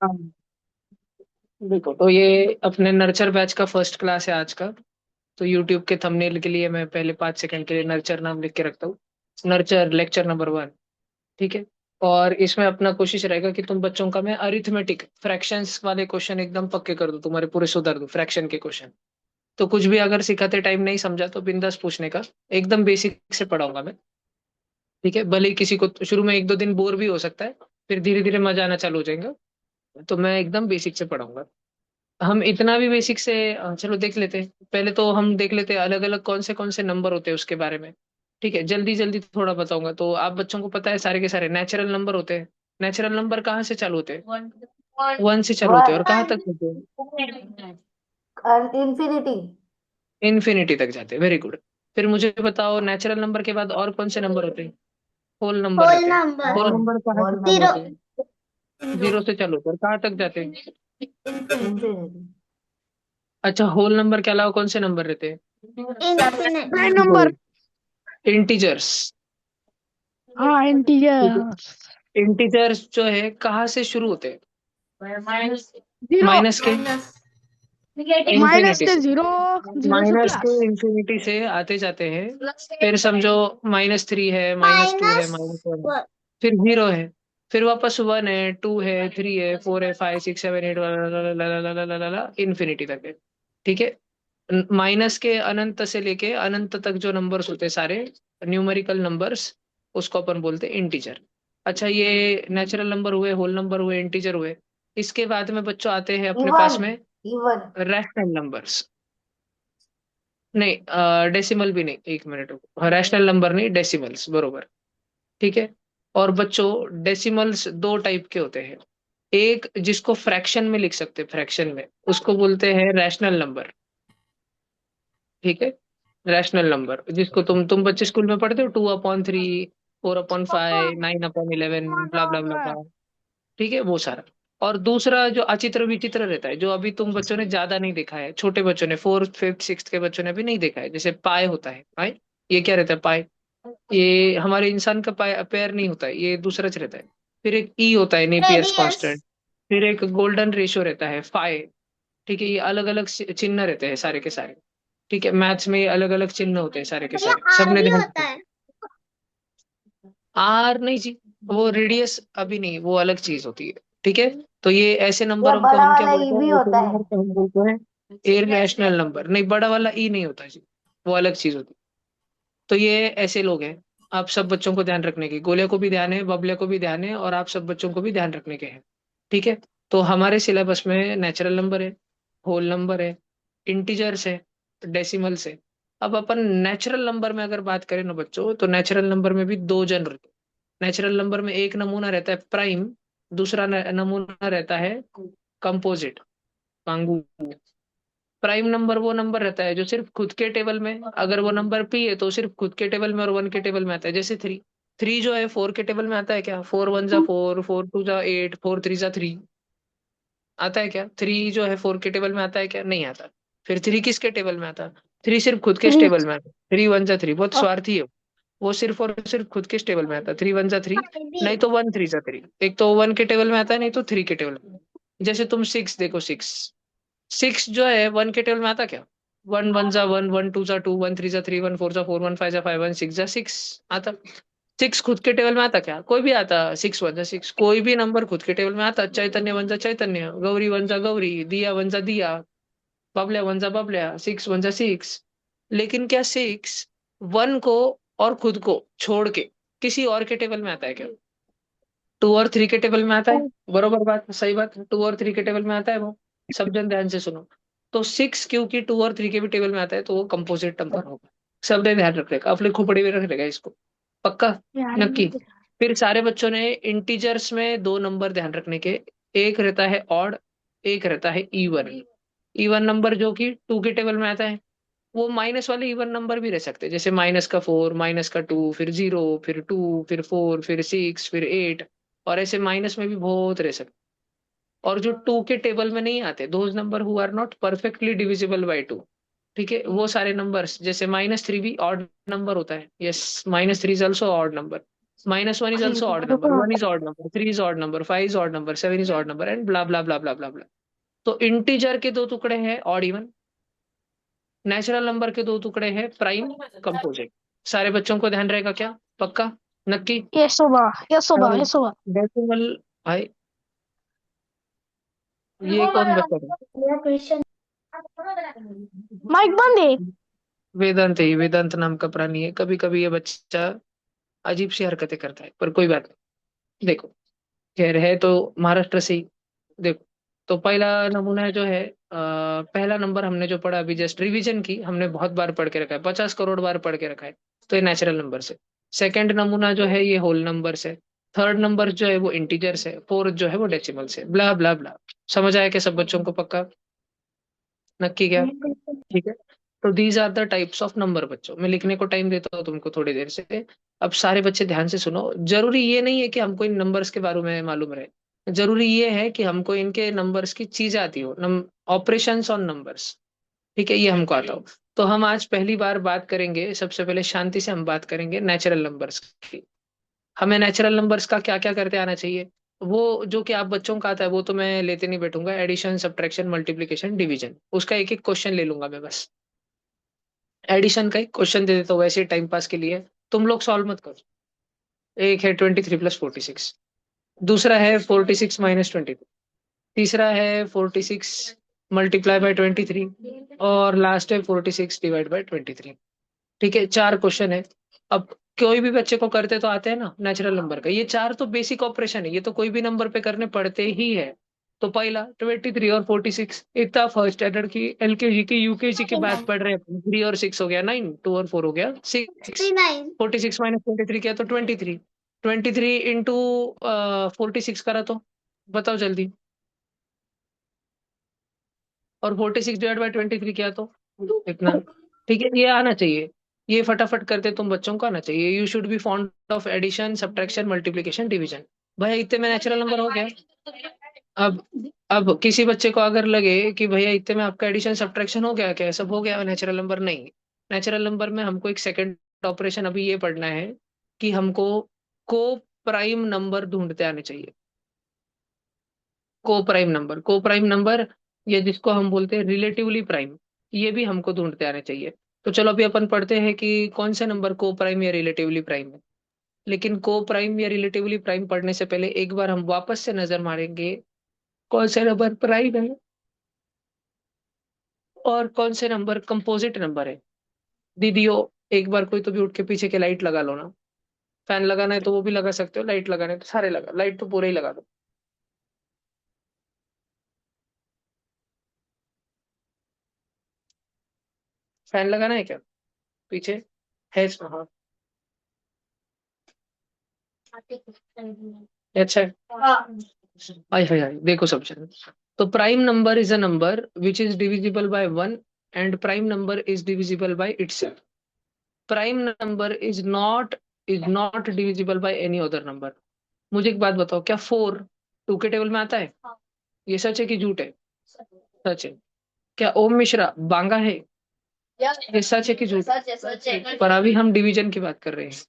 हाँ, देखो तो ये अपने नर्चर बैच का फर्स्ट क्लास है आज का। तो यूट्यूब के थंबनेल के लिए मैं पहले 5 सेकंड के लिए नर्चर नाम लिख के रखता हूँ। Nurture lecture number 1। ठीक है। और इसमें अपना कोशिश रहेगा कि तुम बच्चों का मैं अरिथमेटिक फ्रैक्शंस वाले क्वेश्चन एकदम पक्के कर दूं, तुम्हारे पूरे सुधार दूं फ्रैक्शन के क्वेश्चन। तो कुछ भी अगर सिखाते टाइम नहीं समझा तो बिंदास पूछने का। एकदम बेसिक से पढ़ाऊंगा मैं। ठीक है, भले ही किसी को शुरू में 1-2 दिन बोर भी हो सकता है, फिर धीरे धीरे मजा आना चालू हो जाएगा। तो मैं एकदम बेसिक से पढ़ाऊंगा। हम इतना भी बेसिक से चलो देख लेते हैं। पहले तो हम देख लेते हैं अलग अलग कौन से नंबर होते हैं उसके बारे में। ठीक है, जल्दी जल्दी थोड़ा बताऊंगा। तो आप बच्चों को पता है सारे के सारे नेचुरल नंबर होते हैं। नेचुरल नंबर कहाँ से चालू होते हैं? 1 से चालू होते हैं, और कहाँ तक होते हैं? इंफिनिटी। इन्फिनिटी तक जाते हैं। Very good. फिर मुझे बताओ, नेचुरल नंबर के बाद और कौन से नंबर होते हैं? होल नंबर होल रहते हैं। नंबर। Whole whole. नंबर कहाँ से होल चालू जीरो। होते हैं? 0 से चालू होते हैं, और कहाँ तक जाते हैं? इंफिनिटी। अच्छा, होल नंबर के अलावा कौन से नंबर रहते इंफिनिटी। Prime number. हैं? इंटीजर्स। हाँ, इंटीजर। इंटीजर्स जो है कहाँ से शुरू होते हैं? जीरो। माइनस के। माइनस। माइनस इंफिनिटी से से। जीरो। जीरो से माइनस के प्लस। इंफिनिटी से आते जाते हैं। फिर समझो -3 है, -2 है, माइनस -1 है। वन। फिर 0 है। फिर वापस 1 है, 2 है, 3 है, 4 है, 5 6 7 8 इन्फिनिटी तक है। ठीक है। माइनस के अनंत से लेके अनंत तक जो नंबर्स होते हैं सारे न्यूमेरिकल नंबर्स, उसको अपन बोलते हैं इंटीजर। अच्छा, ये नेचुरल नंबर हुए, होल नंबर हुए, इंटीजर हुए। इसके बाद में बच्चों आते हैं अपने इवन। पास में इवन। Rational numbers. नहीं, डेसिमल भी नहीं, 1 मिनट रुको, रैशनल नंबर नहीं, डेसिमल्स बरोबर। ठीक है। और बच्चों, डेसिमल्स दो टाइप के होते हैं। एक जिसको फ्रैक्शन में लिख सकते हैं, फ्रैक्शन में, उसको बोलते हैं रैशनल नंबर। ठीक है। रैशनल नंबर जिसको तुम बच्चे स्कूल में पढ़ते हो, 2/3, 4/5, 9/11, ब्ला ब्ला ब्ला ब्ला। ठीक है, वो सारा। और दूसरा जो अचित्र विचित्र रहता है, जो अभी तुम बच्चों ने ज्यादा नहीं देखा है, छोटे बच्चों ने 4th 5th 6th के बच्चों ने भी नहीं देखा है, जैसे पाए होता है। पाए, ये क्या रहता है पाए? ये हमारे इंसान का पाए पैर नहीं होता है, ये दूसरा रहता है। फिर एक ई होता है, नेपियर्स रेडियस। कांस्टेंट। फिर एक गोल्डन रेशियो रहता है, फाई। ठीक है, ये अलग अलग चिन्ह रहते हैं सारे के सारे। ठीक है, मैथ्स में अलग अलग चिन्ह होते हैं सारे के ये सारे, आर सबने भी ध्यान होता रखना। है। आर नहीं जी, वो रेडियस अभी नहीं, वो अलग चीज होती है। ठीक है। तो ये ऐसे ये नंबरों को बड़ा हम क्या वाला ई बोलते भी हैं? ऐसे होता है। नंबर को हम बोलते हैं इररेशनल नंबर। नहीं, बड़ा वाला ई नहीं होता जी, वो अलग चीज होती है। तो ये ऐसे लोग हैं। आप सब बच्चों को ध्यान रखने की, गोले को भी ध्यान है, बबले को भी ध्यान है, और आप सब बच्चों को भी ध्यान रखने के हैं। ठीक है। तो हमारे सिलेबस में नेचुरल नंबर है, होल नंबर है, इंटीजर्स है, डेसिमल्स है। अब अपन नेचुरल नंबर में अगर बात करें ना बच्चों, तो नेचुरल नंबर में भी दो जन रहते हैं। नेचुरल नंबर में एक नमूना रहता है प्राइम, दूसरा नमूना रहता है कंपोजिट, कांगू। प्राइम नंबर वो नंबर रहता है जो सिर्फ खुद के टेबल में, अगर वो नंबर पी है तो सिर्फ खुद के टेबल में और 1 के टेबल में आता है। जैसे 3। 3 जो है 4 के टेबल में आता है क्या? 4 1 जा 4, 4 2 जा 8, 4 3 जा 3। आता है क्या? 3 जो है 4 के टेबल में आता है क्या? नहीं आता। फिर 3 किसके टेबल में आता? 3 सिर्फ खुद के थ्री। टेबल में आता। 3 1 जा 3, बहुत स्वार्थी है। वो सिर्फ और सिर्फ खुद के टेबल में आता, 3 1 जा 3। नहीं तो 1 3 जा 3, एक तो 1 के टेबल में आता है, नहीं तो 3 के टेबल में। जैसे तुम 6 देखो, 6। 6 जो है 1 के टेबल में आता क्या? 1 1 जा 1, 1 2 जा 2, 1 3 जा 3, 1 4 जा 4, 1 5 जा 5, 1 6 जा 6 आता। 6 खुद के टेबल में आता क्या? कोई भी आता। 6 1 जा 6, कोई भी नंबर खुद के टेबल में आता। चैतन्य 1 जा चैतन्य, गौरी 1 जा गौरी, दिया 1 जा दिया, बबलिया 1 जा बबलिया, 6 1 जा 6। लेकिन क्या 6 1 को और खुद को छोड़ के किसी और के टेबल में आता है क्या? 2 और 3 के टेबल में आता है। बरोबर बात, सही बात, 2 और 3 के टेबल में आता है वो। सब जन ध्यान से सुनो। तो 6 क्योंकि 2 और 3 के भी टेबल में आता है, तो वो कंपोजिट नंबर होगा। सबने ध्यान रखेगा, अपने खोपड़ी में रख लेगा इसको। पक्का? यार ये नक्की? तो। फिर सारे बच्चों ने इंटीजर्स में दो नंबर ध्यान रखने के। एक रहता है ऑड, एक रहता है इवन। इवन नंबर जो कि 2 के टेबल में आता है। वो माइनस वाले इवन नंबर भी रह सकते हैं, जैसे -4, -2, फिर 0, फिर 2, फिर 4, फिर 6, फिर 8। और ऐसे माइनस में भी बहुत रह सकते। और जो 2 के टेबल में नहीं आते, those number who are not perfectly divisible by 2। ठीक है, वो सारे नंबर्स, जैसे -3 भी ऑड नंबर होता है। Yes, -3 is also odd number. -1 is also odd number, 1 is odd number, 3 is odd number, 5 is odd number, 7 is odd number, and blah blah blah blah blah blah. तो integer के दो टुकड़े हैं odd even, natural number के दो टुकड़े हैं prime composite. सारे बच्चों को ध्यान रहेगा क्या? पक्का? नक्की? Yes, Oba. Yes, Oba. Yes, Oba. Decimal भाई, ये कौन बच्चा था? माइक बंद है। वेदांत है, वेदांत नाम का प्राणी है। कभी कभी ये बच्चा अजीब सी हरकतें करता है, पर कोई बात नहीं। देखो, खैर है तो महाराष्ट्र से ही। देखो, तो पहला नमूना जो है, पहला नंबर हमने जो पढ़ा अभी जस्ट रिवीजन की, हमने बहुत बार पढ़ के रखा है, 50 करोड़ बार पढ़ के रखा है। तो ये नेचुरल नंबर से। सेकंड नमूना जो है ये होल नंबर से। थर्ड नंबर जो है वो इंटीजर से। फोर्थ जो है वो डेसिमल से। ब्ला ब्ला ब्ला। समझ आया कि सब बच्चों को? पक्का? नक्की क्या? ठीक है। तो these are the types of number. बच्चों, मैं लिखने को टाइम देता हूँ तुमको थोड़ी देर से। अब सारे बच्चे ध्यान से सुनो। जरूरी ये नहीं है कि हमको इन नंबर्स के बारे में मालूम रहे, जरूरी ये है कि हमको इनके नंबर्स की चीज आती हो, ऑपरेशंस ऑन नंबर्स। ठीक है, ये हमको आता हो। तो हम आज पहली बार बात करेंगे, सबसे पहले शांति से हम बात करेंगे नेचुरल नंबर्स की। हमें नेचुरल नंबर्स का क्या क्या करते आना चाहिए, वो जो कि आप बच्चों का आता है वो तो मैं लेते नहीं बैठूंगा। एडिशन, सब्ट्रैक्शन, मल्टीप्लिकेशन, डिवीजन, उसका एक एक क्वेश्चन ले लूंगा मैं बस। एडिशन का एक क्वेश्चन दे देता हूँ वैसे टाइम पास के लिए, तुम लोग सॉल्व मत करो। एक है 23 + 46, दूसरा है 46 - 22, तीसरा है 46 × 23, और लास्ट है 46 ÷ 23। ठीक है, चार क्वेश्चन है। अब कोई भी बच्चे को करते तो आते हैं ना नेचुरल नंबर का। ये चार तो बेसिक ऑपरेशन है, ये तो कोई भी नंबर पे करने पड़ते ही है। तो पहला 23 और 46, इतना फर्स्ट स्टैंडर्ड की, एलकेजी की, यूकेजी की बात पढ़ रहे हैं। 3 और 6 हो गया 9, 2 और 4 हो गया 6। 46 - 23 किया तो 23। 23 इंटू 46 करा तो बताओ जल्दी। और 46 ÷ 23 किया तो इतना। ठीक है, ये आना चाहिए। ये फटाफट करते तुम बच्चों को आना चाहिए। You should be fond of addition, subtraction, multiplication, division. भैया इतने में नेचुरल नंबर हो गया। अब अब किसी बच्चे को अगर लगे कि भैया इतने में आपका एडिशन सब्ट्रैक्शन हो गया, क्या सब हो गया नेचुरल नंबर? नहीं। नेचुरल नंबर में हमको एक सेकंड ऑपरेशन अभी ये पढ़ना है कि हमको को प्राइम नंबर ढूंढते आने चाहिए। को प्राइम नंबर, ये जिसको हम बोलते हैं रिलेटिवली प्राइम, ये भी हमको ढूंढते आने चाहिए। तो चलो अभी अपन पढ़ते हैं कि कौन से नंबर को प्राइम या रिलेटिवली प्राइम है। लेकिन को प्राइम या रिलेटिवली प्राइम पढ़ने से पहले एक बार हम वापस से नजर मारेंगे कौन से नंबर प्राइम है और कौन से नंबर कंपोजिट नंबर है। दीदियों, एक बार कोई तो भी उठ के पीछे के लाइट लगा लो ना। फैन लगाना है तो वो भी लगा सकते हो, लाइट लगाना है तो सारे लगा, लाइट तो पूरे ही लगा दो। फैन लगाना है क्या पीछे? है इसमें, हाँ। अच्छा है। हाय हाय हाय, देखो सब जन। तो prime number is a number which is divisible by 1, and prime number is divisible by itself. Prime number is not divisible by any other number. मुझे एक बात बताओ, क्या 4 2 के टेबल में आता है? ये सच है कि झूठ है? सच है। क्या ओम मिश्रा बांगा है? ये सच है कि झूठ? पर अभी हम डिवीजन की बात कर रहे हैं।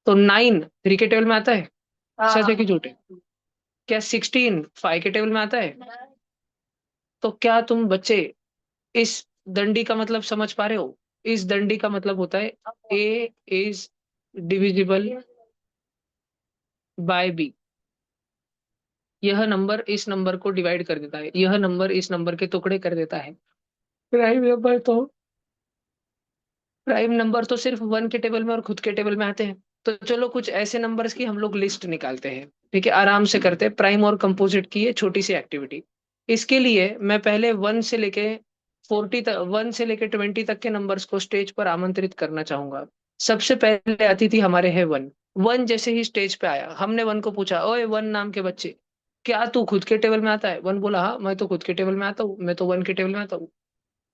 तो 9 3 के टेबल में आता है? सच है कि झूठ है? क्या 16 5 के टेबल में आता है? तो क्या तुम बच्चे इस दंडी का मतलब समझ पा रहे हो? इस दंडी का मतलब होता है ए इज डिविजिबल बाय बी। यह नंबर इस नंबर को डिवाइड कर देता है, यह नंबर इस नंबर के टुकड़े कर देता है। प्राइम नंबर तो प्राइम नंबर तो सिर्फ 1 के टेबल में और खुद के टेबल में आते हैं। तो चलो कुछ ऐसे नंबर्स की हम लोग लिस्ट निकालते हैं। ठीक है, आराम से करते हैं प्राइम और कंपोजिट की ये छोटी सी एक्टिविटी। इसके लिए मैं पहले 1 से लेके 20 तक के नंबर्स को स्टेज पर आमंत्रित करना चाहूंगा। सबसे पहले अतिथि हमारे है 1। 1 जैसे ही स्टेज पे आया, हमने 1 को पूछा, ओए 1 नाम के बच्चे, क्या तू खुद के टेबल में आता है? 1 बोला, हाँ मैं तो खुद के टेबल में आता हूँ, मैं तो 1 के टेबल में आता हूँ।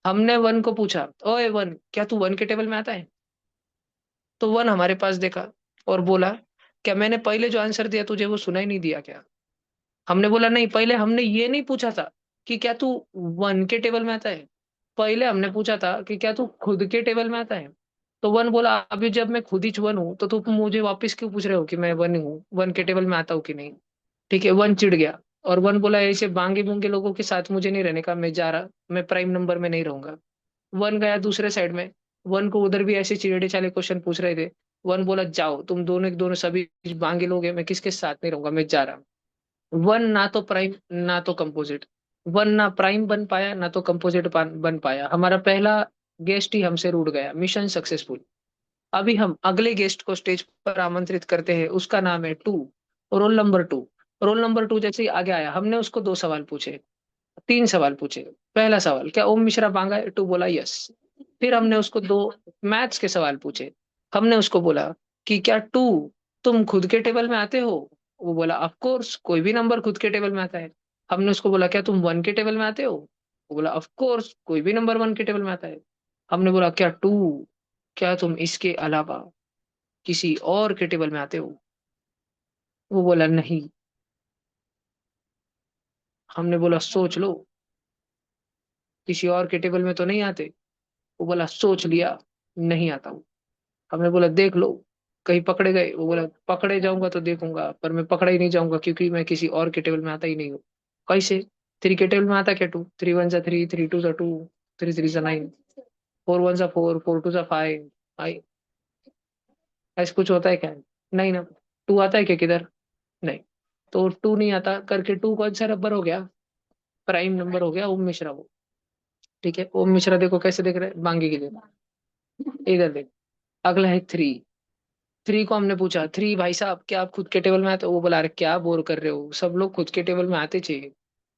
हमने 1 को पूछा, ओए 1 क्या तू 1 के टेबल में आता है? तो 1 हमारे पास देखा और बोला, क्या मैंने पहले जो आंसर दिया तुझे वो सुनाई नहीं दिया क्या? हमने बोला, नहीं, पहले हमने ये नहीं पूछा था कि क्या तू 1 के टेबल में आता है, पहले हमने पूछा था कि क्या तू खुद के टेबल में आता है। तो वन बोला अभी जब मैं खुद ही वन हूँ तो तुम मुझे वापस क्यों पूछ रहे हो कि मैं वन हूँ, वन के टेबल में आता हूँ कि नहीं। ठीक है, वन चिढ़ गया और वन बोला ऐसे बांगे बूंगे लोगों के साथ मुझे नहीं रहने का, मैं जा रहा, मैं प्राइम नंबर में नहीं रहूंगा। वन गया दूसरे साइड में। वन को उधर भी ऐसे चिड़े चाले क्वेश्चन पूछ रहे थे। वन बोला जाओ तुम दोनों के दोनों सभी बांगे लोग हैं, मैं किसके साथ नहीं रहूंगा, मैं जा रहा हूँ। वन ना तो प्राइम ना तो कंपोजिट। वन ना प्राइम बन पाया ना तो कंपोजिट बन पाया। हमारा पहला गेस्ट ही हमसे रूठ गया, मिशन सक्सेसफुल। अभी हम अगले गेस्ट को स्टेज पर आमंत्रित करते हैं, उसका नाम है two, roll number two. Roll number two जैसे ही आगे आया हमने उसको दो सवाल पूछे, तीन सवाल पूछे। पहला सवाल, क्या ओम मिश्रा बांगा है? टू बोला यस। फिर हमने उसको दो मैथ्स के सवाल पूछे। हमने उसको बोला कि क्या टू तुम खुद के टेबल में आते हो? वो बोला ऑफ कोर्स, कोई भी नंबर खुद के टेबल में आता है। हमने उसको बोला क्या तुम वन के टेबल में आते हो? वो बोला ऑफ कोर्स, कोई भी नंबर वन के टेबल में आता है। हमने बोला क्या टू, क्या तुम इसके अलावा किसी और के टेबल में आते हो? वो बोला नहीं। हमने बोला सोच लो, किसी और के टेबल में तो नहीं आते। वो बोला सोच लिया, नहीं आता हूँ। हमने बोला देख लो, कहीं पकड़े गए? वो बोला पकड़े जाऊंगा तो देखूंगा, पर मैं पकड़ा ही नहीं जाऊंगा क्योंकि मैं किसी और के टेबल में आता ही नहीं हूँ। कैसे? थ्री के टेबल में आता क्या टू? थ्री वन जा थ्री, थ्री टू जा टू, थ्री थ्री जा नाइन, फोर वन जा फोर, फोर टू जा फाइव। आई, ऐसा कुछ होता है क्या? नहीं ना। टू आता है क्या किधर? नहीं। तो टू नहीं आता करके टू कौन सा नंबर हो गया? प्राइम नंबर हो गया, ओम मिश्रा वो। ठीक है, ओम मिश्रा देखो कैसे देख रहे हैं, मांगे की देखो, इधर देखो। अगला है थ्री। थ्री को हमने पूछा, थ्री भाई साहब क्या आप खुद के टेबल में आते हो? वो बोला अरे क्या बोर कर रहे हो, सब लोग खुद के टेबल में आते चाहिए।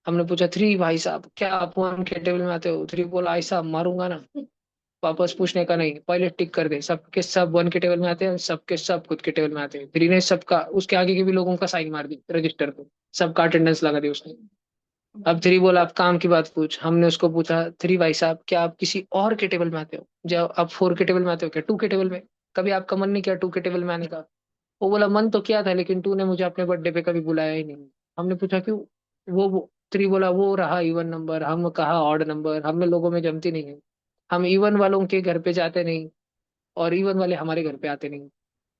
हमने पूछा थ्री भाई साहब क्या आप वन के टेबल में आते हो? थ्री बोला ऐसा मारूंगा ना, वापस पूछने का नहीं, पहले टिक कर दे, सबके सब वन के टेबल में आते हैं, सबके सब खुद के टेबल में आते हैं। थ्री ने सबका, उसके आगे के भी लोगों का साइन मार दी रजिस्टर पे, सबका अटेंडेंस लगा दी उसने। अब थ्री बोला आप काम की बात पूछ। हमने उसको पूछा थ्री भाई साहब क्या आप किसी और के टेबल में आते हो? जब आप फोर के टेबल में आते हो क्या, टू के टेबल में? कभी आपका मन नहीं किया टू के टेबल में आने का? वो बोला मन तो किया था लेकिन टू ने मुझे अपने बर्थडे पे कभी बुलाया ही नहीं। हमने पूछा क्यों? वो थ्री बोला वो रहा इवन नंबर, हम कहा ऑड नंबर, हमें लोगों में जमती नहीं है। हम इवन वालों के घर पे जाते नहीं और इवन वाले हमारे घर पे आते नहीं,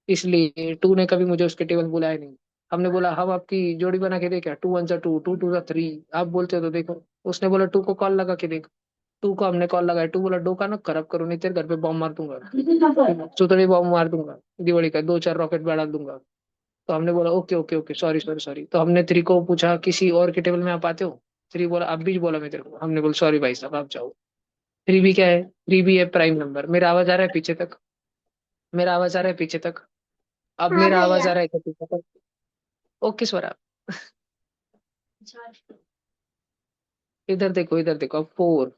इसलिए टू ने कभी मुझे उसके टेबल बुलाया नहीं। हमने बोला हम आपकी जोड़ी बना के दे क्या, टू वन जा टू, टू टू जा थ्री, आप बोलते हो तो देखो। उसने बोला टू को कॉल लगा के देख। टू को हमने कॉल लगाया, टू बोला डोका ना खराब करो नहीं तेरे घर पे बॉम्ब मार दूंगा, चुतड़ी बॉम्ब मार दूंगा, दिवाली का दो चार रॉकेट डाल दूंगा। तो हमने बोला okay okay okay, sorry sorry sorry. तो हमने थ्री को पूछा किसी और के टेबल में आप आते हो? थ्री बोला अब भी बोला मैं तेरे को। हमने बोला सॉरी भाई साहब आप जाओ। थ्री भी क्या है, थ्री भी है प्राइम नंबर। मेरा आवाज आ रहा है पीछे तक? मेरा आवाज आ रहा है पीछे तक? अब हाँ मेरा आवाज भैया। आ रहा है क्या पीछे तक? ओके स्वरा। इधर देखो इधर देखो, अब फोर।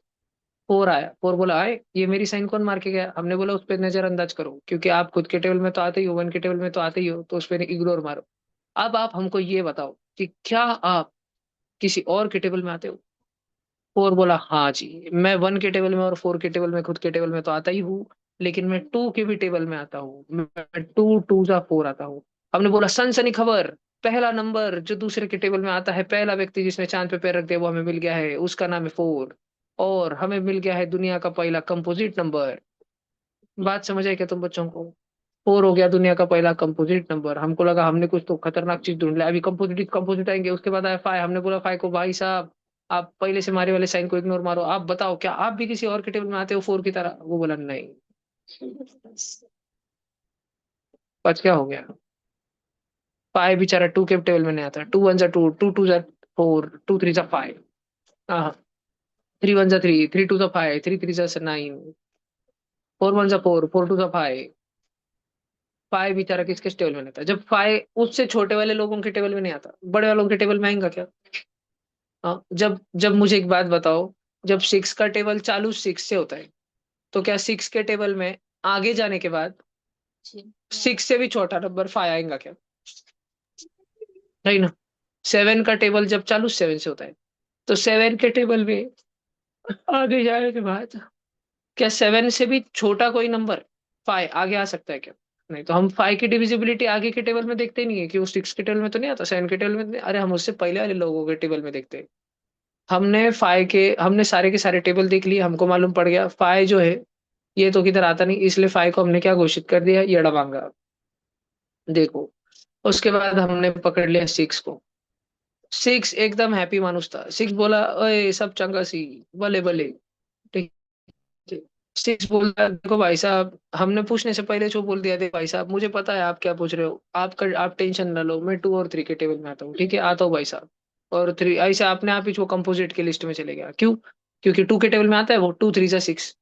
फोर आया, फोर बोला आए ये मेरी साइन कौन मार के गया? हमने बोला उस पर नजरअंदाज करो क्योंकि आप खुद के टेबल में तो आते ही हो, वन के टेबल में तो आते ही हो, तो उस पर इग्नोर मारो। अब आप हमको ये बताओ कि क्या आप किसी और के टेबल में आते हो? फोर बोला हाँ जी, मैं वन के टेबल में और फोर के टेबल में खुद के टेबल में तो आता ही हूँ, लेकिन मैं टू के भी टेबल में आता हूँ, मैं टू टू जा फोर आता हूँ। हमने बोला सनसनी खबर, पहला नंबर जो दूसरे के टेबल में आता है, पहला व्यक्ति जिसने चांद पे पैर रख दिया वो हमें मिल गया है, उसका नाम है फोर। और हमें मिल गया है दुनिया का पहला कंपोजिट नंबर। बात समझ आई क्या तुम बच्चों को? फोर हो गया दुनिया का पहला कंपोजिट नंबर। हमको लगा हमने कुछ तो खतरनाक चीज ढूंढ लिया, अभी कंपोजिट कंपोजिट आएंगे, उसके बाद आया फाइव। हमने बोला फाइव को भाई साहब आप पहले से मारे वाले साइन को इग्नोर मारो, आप बताओ क्या आप भी किसी और के टेबल में आते हो फोर की तरह? वो बोला नहीं। पांच क्या हो गया? फाइव बेचारा टू के टेबल में नहीं आता। टू वन जा टू, टू टू जा फोर, टू थ्री जा फाइव, हाँ, थ्री वन जा थ्री, थ्री टू जा फाइव, थ्री थ्री जा नाइन, फोर वन जा फोर, फोर टू जा फाइव। फाइव बेचारा किसके टेबल में नहीं आता? जब फाइव उससे छोटे वाले लोगों के टेबल में नहीं आता, बड़े वालों के टेबल में आएगा क्या? हाँ, जब जब मुझे एक बात बताओ, जब सिक्स का टेबल चालू सिक्स से होता है तो क्या सिक्स के टेबल में आगे जाने के बाद सिक्स से भी छोटा नंबर फाइव आएगा क्या? नहीं ना। सेवन का टेबल जब चालू सेवन से होता है तो सेवन के टेबल में आगे जाने के बाद क्या सेवन से भी छोटा कोई नंबर फाइव आगे आ सकता है क्या? नहीं। तो हम फाइव की डिविजिबिलिटी आगे के टेबल में देखते ही नहीं है कि वो सिक्स के टेबल में तो नहीं आता, सेवन के टेबल में तो नहीं। अरे हम उससे पहले वाले लोगों के टेबल में देखते हैं। हमने सारे के सारे टेबल देख लिए, हमको मालूम पड़ गया फाइव जो है ये तो किधर आता नहीं, इसलिए 5 को हमने क्या घोषित कर दिया, यड़बांगा। देखो, उसके बाद हमने पकड़ लिया 6 को। 6 एकदम हैप्पी मानुस था। 6 बोला, ओए सब चंगा सी, भले भले। ठीक है। 6 बोलता, देखो भाई साहब, हमने पूछने से पहले जो बोल दिया, देखो भाई साहब मुझे पता है आप क्या पूछ रहे हो, आप टेंशन ना लो, मैं 2 और 3 के टेबल में आता हूँ, ठीक है, आता हूँ भाई साहब। और 3 ऐसे अपने आप ही वो कंपोजिट की लिस्ट में चले गया। क्यों? क्योंकि 2 के टेबल में आता है वो, 2 3 जा 6।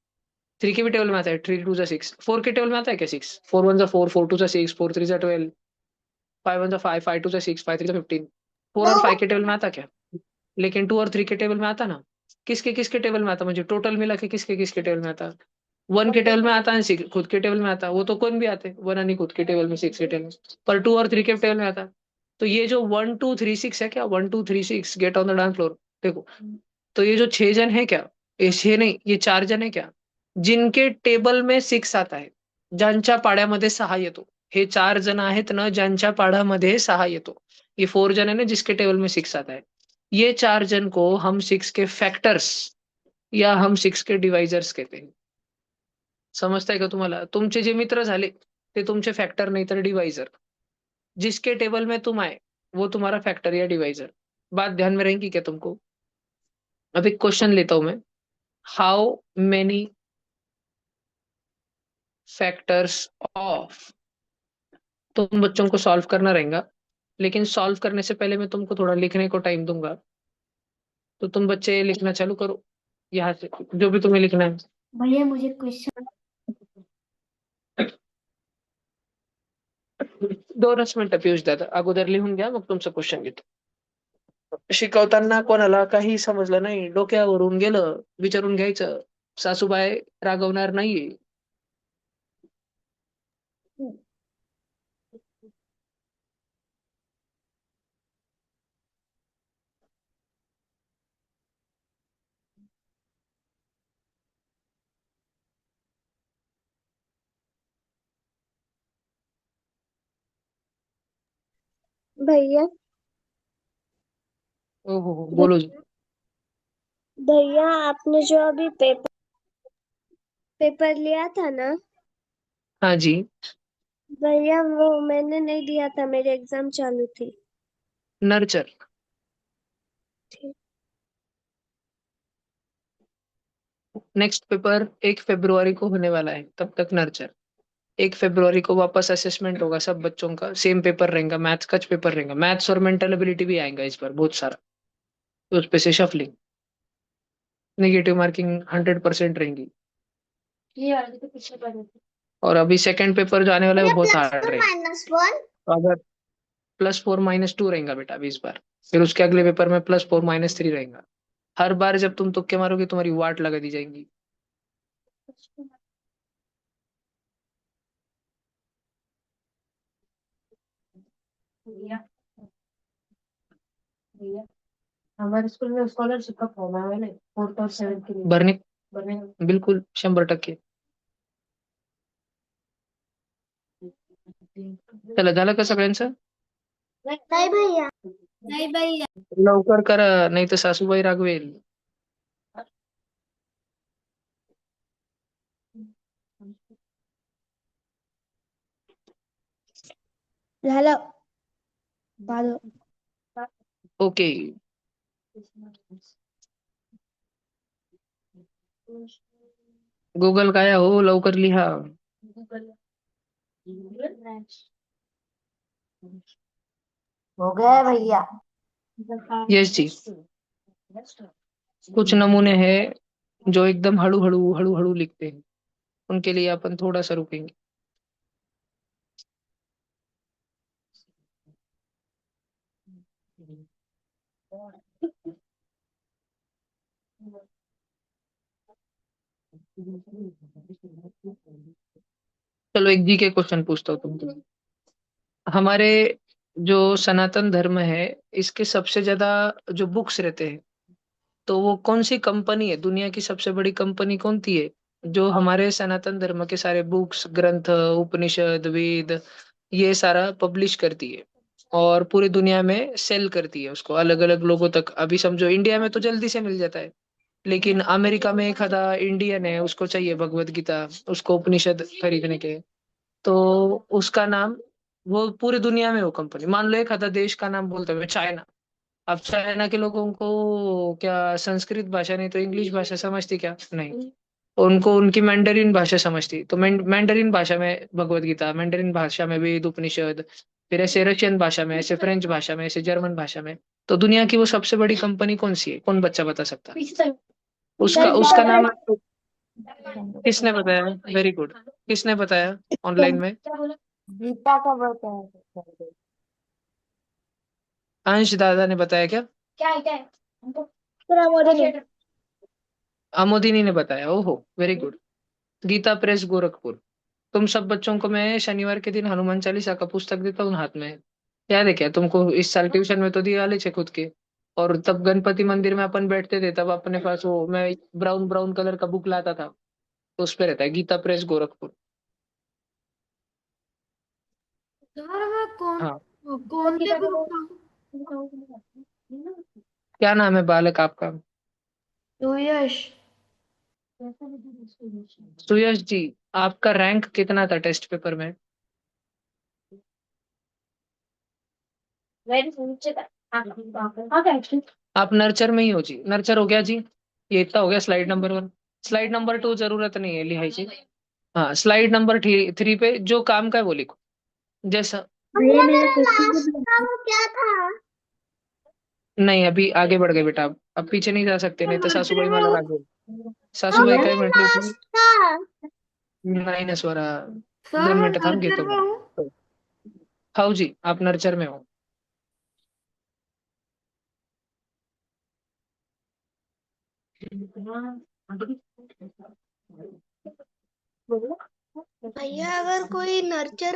3 के भी टेबल में आता है, 3 2 जा 6। 4 के टेबल में आता है क्या 6? 4 1 जा 4, 4 2 जा 6, 4 3 जा 12, 5 1 जा 5, 5 2 जा 6, 5 3 जा 15। 4 और 5 के टेबल में आता क्या? लेकिन 2 और 3 के टेबल में आता ना। किसके किसके टेबल में आता, मुझे टोटल मिला के किसके किसके टेबल में आता? 1 के टेबल में आता है, 6 खुद के टेबल में आता है, वो तो कौन भी आते, 1 नहीं खुद के टेबल में, 6 के टेबल में। पर 2 और 3 के टेबल में आता है। तो ये जो 1 2 3 6 है क्या, 1 2 3 6 get on the dance floor. देखो, तो ये जो 6 जन है क्या, ये 6 नहीं, ये 4 जन है क्या, जिनके टेबल में 6 आता है, ज्यांच्या पाड्यामध्ये 6 येतो। हे 4 जण आहेत ना, ज्यांच्या पाढामध्ये 6 येतो। ये 4 जन है ना, जिसके टेबल में 6 आता है। ये 4 जन को हम 6 के फैक्टर्स या हम 6 के डिवाइजर्स कहते हैं। समजताय का तुम्हाला? तुमचे जे मित्र झाले, ते तुमचे फॅक्टर नाही तर डिवाइजर। जिसके टेबल में तुम आए, वो तुम्हारा फैक्टर या डिवाइजर। बात ध्यान में रहेगी क्या तुमको? अब एक क्वेश्चन लेता हूं मैं। हाउ मेनी फैक्टर्स ऑफ, तुम बच्चों को सॉल्व करना रहेगा, लेकिन सॉल्व करने से पहले मैं तुमको थोड़ा लिखने को टाइम दूंगा। तो तुम बच्चे लिखना चालू करो, यहाँ से जो भी तुम्हें लिखना है। भैया मुझे क्वेश्चन 2 मिनिटं पियुष दादा, अगोदर लिहून घ्या, मग तुमचं क्वेश्चन घेतो। शिकवताना कोणाला काही समजलं नाही, डोक्यावरून गेलं, विचारून घ्यायचं, सासूबाई रागवणार नाहीये। भैया हो, बोलो जी। भैया आपने जो अभी पेपर लिया था ना, हाँ जी। भैया वो मैंने नहीं दिया था, मेरी एग्जाम चालू थी। नर्चर। ठीक। नेक्स्ट पेपर 1 फरवरी को होने वाला है, तब तक नर्चर। 1 फरवरी को वापस असेसमेंट होगा सब बच्चों का, सेम पेपर रहेगा, मैथ्स का पेपर रहेगा, मैथ्स और मेंटल एबिलिटी भी आएगा इस बार बहुत सारा। तो उस पे से शफलिंग, नेगेटिव मार्किंग 100% रहेंगी। ये वाले तो पीछे पड़े थे। और अभी सेकंड पेपर जो आने वाला है वो बहुत प्लस हार्ड वन रहेगा। माइनस वन तो अगर +4 - 2 रहेगा बेटा अभी इस बार, फिर उसके अगले पेपर में +4 - 3 रहेगा। हर बार जब तुम तुक्के मारोगे तुम्हारी वाट लगा दी जाएंगी। भैया भैया हमारे स्कूल में स्कॉलरशिप का फॉर्म आया है ना, 4 और 7 के लिए भरने, भरने बिल्कुल 100%। चला, झालं का सगळ्यांचं? नहीं भैया, नहीं भैया। लवकर करा, नाही तर सासूबाई रागवेल। झालं बाद ओके, गूगल काय हो, लवकर लिहा। हो गया है भैया। यस जी। कुछ नमूने हैं जो एकदम हड़ू हड़ू हड़ू हड़ू लिखते हैं, उनके लिए अपन थोड़ा सा रुकेंगे। चलो एक जी के क्वेश्चन पूछता हूँ तुमको। हमारे जो सनातन धर्म है, इसके सबसे ज्यादा जो बुक्स रहते हैं, तो वो कौन सी कंपनी है, दुनिया की सबसे बड़ी कंपनी कौन सी है, जो हमारे सनातन धर्म के सारे बुक्स, ग्रंथ, उपनिषद, वेद, ये सारा पब्लिश करती है और पूरी दुनिया में सेल करती है उसको अलग अलग लोगों तक। अभी समझो इंडिया में तो जल्दी से मिल जाता है, लेकिन अमेरिका में एक आधा इंडियन है, उसको चाहिए भगवत गीता, उसको उपनिषद खरीदने के, तो उसका नाम, वो पूरी दुनिया में वो कंपनी, मान लो एक आधा देश का नाम बोलते हुए चाइना। अब चाइना के लोगों को क्या संस्कृत भाषा नहीं तो इंग्लिश भाषा समझती क्या? नहीं। उनको उनकी मैंडरीन भाषा समझती, तो मैंडरीन भाषा में भगवत गीता, मैंडरीन भाषा में वेद उपनिषद, फिर ऐसे रशियन भाषा में, ऐसे फ्रेंच भाषा में, ऐसे जर्मन भाषा में। तो दुनिया की वो सबसे बड़ी कंपनी कौन सी है? कौन बच्चा बता सकता है? उसका उसका नाम आपको किसने बताया? Very good. किसने बताया ऑनलाइन में? गीता का बताया। अंश दादा ने बताया क्या? अमोदिनी ने बताया? ओहो, वेरी गुड। गीता प्रेस गोरखपुर। तुम सब बच्चों को मैं शनिवार के दिन हनुमान चालीसा का पुस्तक देता हूँ हाथ में। याद है क्या तुमको? इस साल ट्यूशन में तो दिया वाले थे खुद के। और तब गणपति मंदिर में अपन बैठते थे, तब अपने पास वो मैं ब्राउन ब्राउन कलर का बुक लाता था, तो उस पे रहता है गीता प्रेस गोरखपुर। सर मैं कौन हाँ। कौन से ग्रुप का हूँ? क्या नाम है बालक आपका? तो यश। सुयश जी। आपका रैंक कितना था टेस्ट पेपर में? आप नर्चर में ही हो जी? नर्चर हो गया जी। ये इतना हो गया स्लाइड नंबर 1। स्लाइड नंबर 2 जरूरत नहीं है लिहाई जी। हाँ, स्लाइड नंबर 3 पे जो काम का है वो लिखो। जैसा, भैया मेरा लास्ट का वो क्या था? नहीं अभी आगे बढ़ गए बेटा, अब पीछे नहीं जा सकते, नहीं तो सासूबाई मला रागवेल। सासूबाई भैया काय म्हटली होती? लास्ट का नाही ना स्वरा। सर 2 मैं मिनिटं थांब, नर्सरी घेतो में मी। हूँ। हाउ जी, आप नर्चर में हो। भैया अगर कोई नर्चर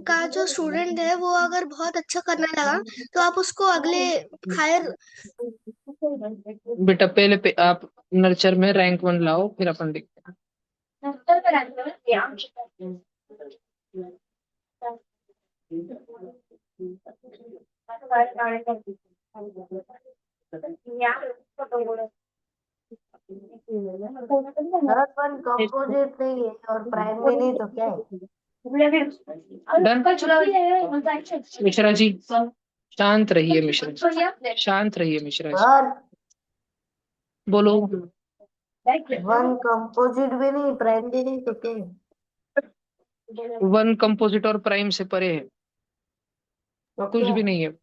का जो स्टूडेंट है वो अगर बहुत अच्छा करने लगा तो आप उसको अगले हायर। बेटा पहले पे आप नर्चर में रैंक 1 लाओ, फिर अपन देखते सर पर कंपोजिट नहीं है और प्राइमरी तो क्या है? हैं। डन। मिश्रा जी, शांत रहिए मिश्रा जी, शांत रहिए मिश्रा जी। सर बोलो। वन कंपोजिट भी नहीं, प्राइमरी नहीं तो क्या है? वन कंपोजिट और प्राइम से परे है, तो कुछ क्या भी है? नहीं है,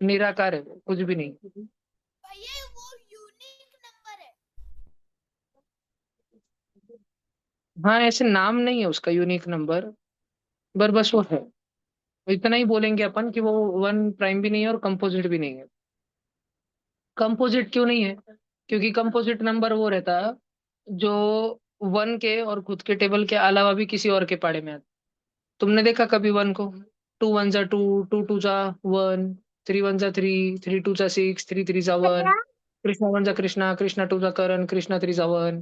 निराकार है वो, कुछ भी नहीं। भैया वो यूनिक नंबर है। हाँ, ऐसे नाम नहीं है उसका यूनिक नंबर, पर बस वो है। इतना ही बोलेंगे अपन कि वो वन प्राइम भी नहीं है और कंपोजिट भी नहीं है। कंपोजिट क्यों नहीं है? क्योंकि कंपोजिट नंबर वो रहता है जो वन के और खुद के टेबल के अलावा भी किसी और के पाड़े में आता। तुमने देखा कभी वन को? 2 1 जा 2, 2 2 जा 1, 3 1 जा 3, 3 2 जा 6, 3 3 जा 1, भैया कृष्णा 1 जा कृष्णा, कृष्णा 2 जा करण, कृष्णा 3 जा 1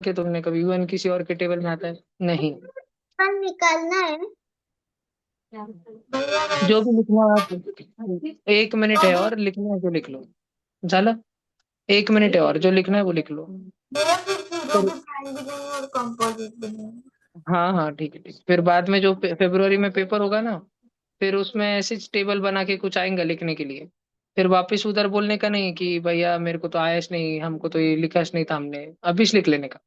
के? तुमने कभी वन किसी और के टेबल में आता है? नहीं। पर निकालना है। जो भी लिखना है आप, 1 मिनट है और लिखना है जो लिख लो। झालं? 1 मिनट है और जो लिखना है वो लिख लो। मेरा तो सूडो फिर, में प्राइमरी भी नहीं और कंपोजिट भी नहीं। हाँ हाँ ठीक है, ठीक है। फिर बाद में जो फरवरी में पेपर होगा ना, फिर उसमें ऐसे टेबल बना के कुछ आएंगे लिखने के लिए। फिर वापस उधर बोलने का नहीं कि भैया मेरे को तो आयाच नहीं, हमको तो ये लिखाच नाही था, हमने अभीच लिख लेने का।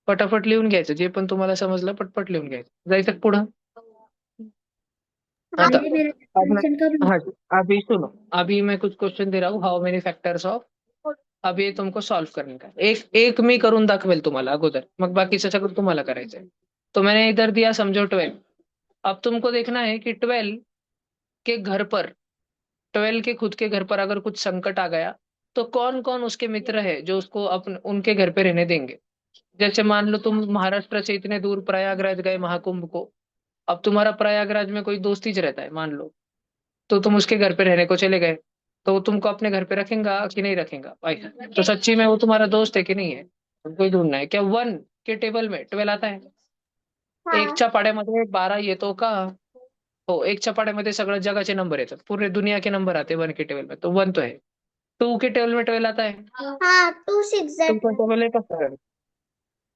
पटापट लिहून घ्यायचं, जे पण तुम्हाला समजलं पटपट लिहून घ्यायचं, जायचं पुढं। आता भैया मेरा अब मैं, कैंसिल करूँ? हाँ जी, अभी सुनो, अभी मैं कुछ क्वेश्चन दे रहा हूँ, हाउ मेनी फॅक्टर्स ऑफ। अब ये तुमको सॉल्व करने का, एक एक मी करून दाखवेल तुम्हाला अगोदर, मग बाकीचं सगळं तुम्हाला करायचंय। तो मैंने इधर दिया, समझो 12। अब तुमको देखना है कि 12 के घर पर, 12 के खुद के घर पर अगर कुछ संकट आ गया, तो कौन कौन उसके मित्र है जो उसको अपन उनके घर पे रहने देंगे। जैसे मान लो तुम महाराष्ट्र से इतने दूर प्रयागराज गए महाकुंभ को, अब तुम्हारा प्रयागराज में कोई दोस्त ही रहता है मान लो, तो तुम उसके घर पे रहने को चले गए, तो वो तुमको अपने घर पे रखेगा कि नहीं रखेगा भाई? तो सच्ची में वो तुम्हारा दोस्त है कि नहीं है? तुमको ही ढूंढना है। क्या वन के टेबल में 12 आता है? हाँ। एकच्या पाड्यामध्ये 12 येतो का? हो, एक चपाट्यामध्ये सगळं जगाचे नंबर येतात, पूरे दुनिया के नंबर आते हैं 1 के टेबल में, तो 1 तो है। 2 के टेबल में 12 आता है, हाँ 2 6 2 का टेबल येतो का?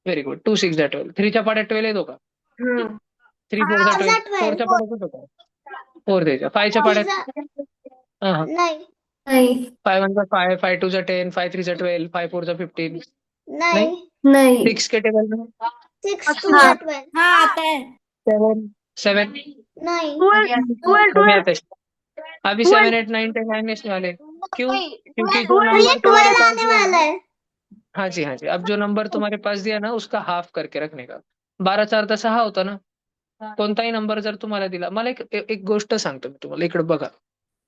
व्हेरी गुड, 2 6 12, 3 च्या पाड्यात 12 येतो का? 3 4 चा 12, 4 च्या पाड्यात येतो का? 4 द्यायचा, 5 च्या पाड्यात? हां, हां. नहीं 5 1 जा 5, 5 2 जा 10, 5 3 जा 12, 5 4 जा 15, नहीं नहीं? नहीं 6 के टेबल में? 6 2 जा 12 हाँ आता है 7 7 नहीं कमी आता है। अभी 7 8 9 10 9 वाले, क्यों? क्योंकि जो भैया नंबर तुम्हारे 12 पास आने दिया है वाला ना, है। हाँ जी, हाँ जी, अब जो नंबर तुम्हारे पास दिया ना उसका हाफ करके रखने का। 12 4 10 6 होता ना, कोणताही नंबर जर तुम्हाला दिला, मला एक गोष्ट सांगतो मी तुम्हाला, इकडे बघा,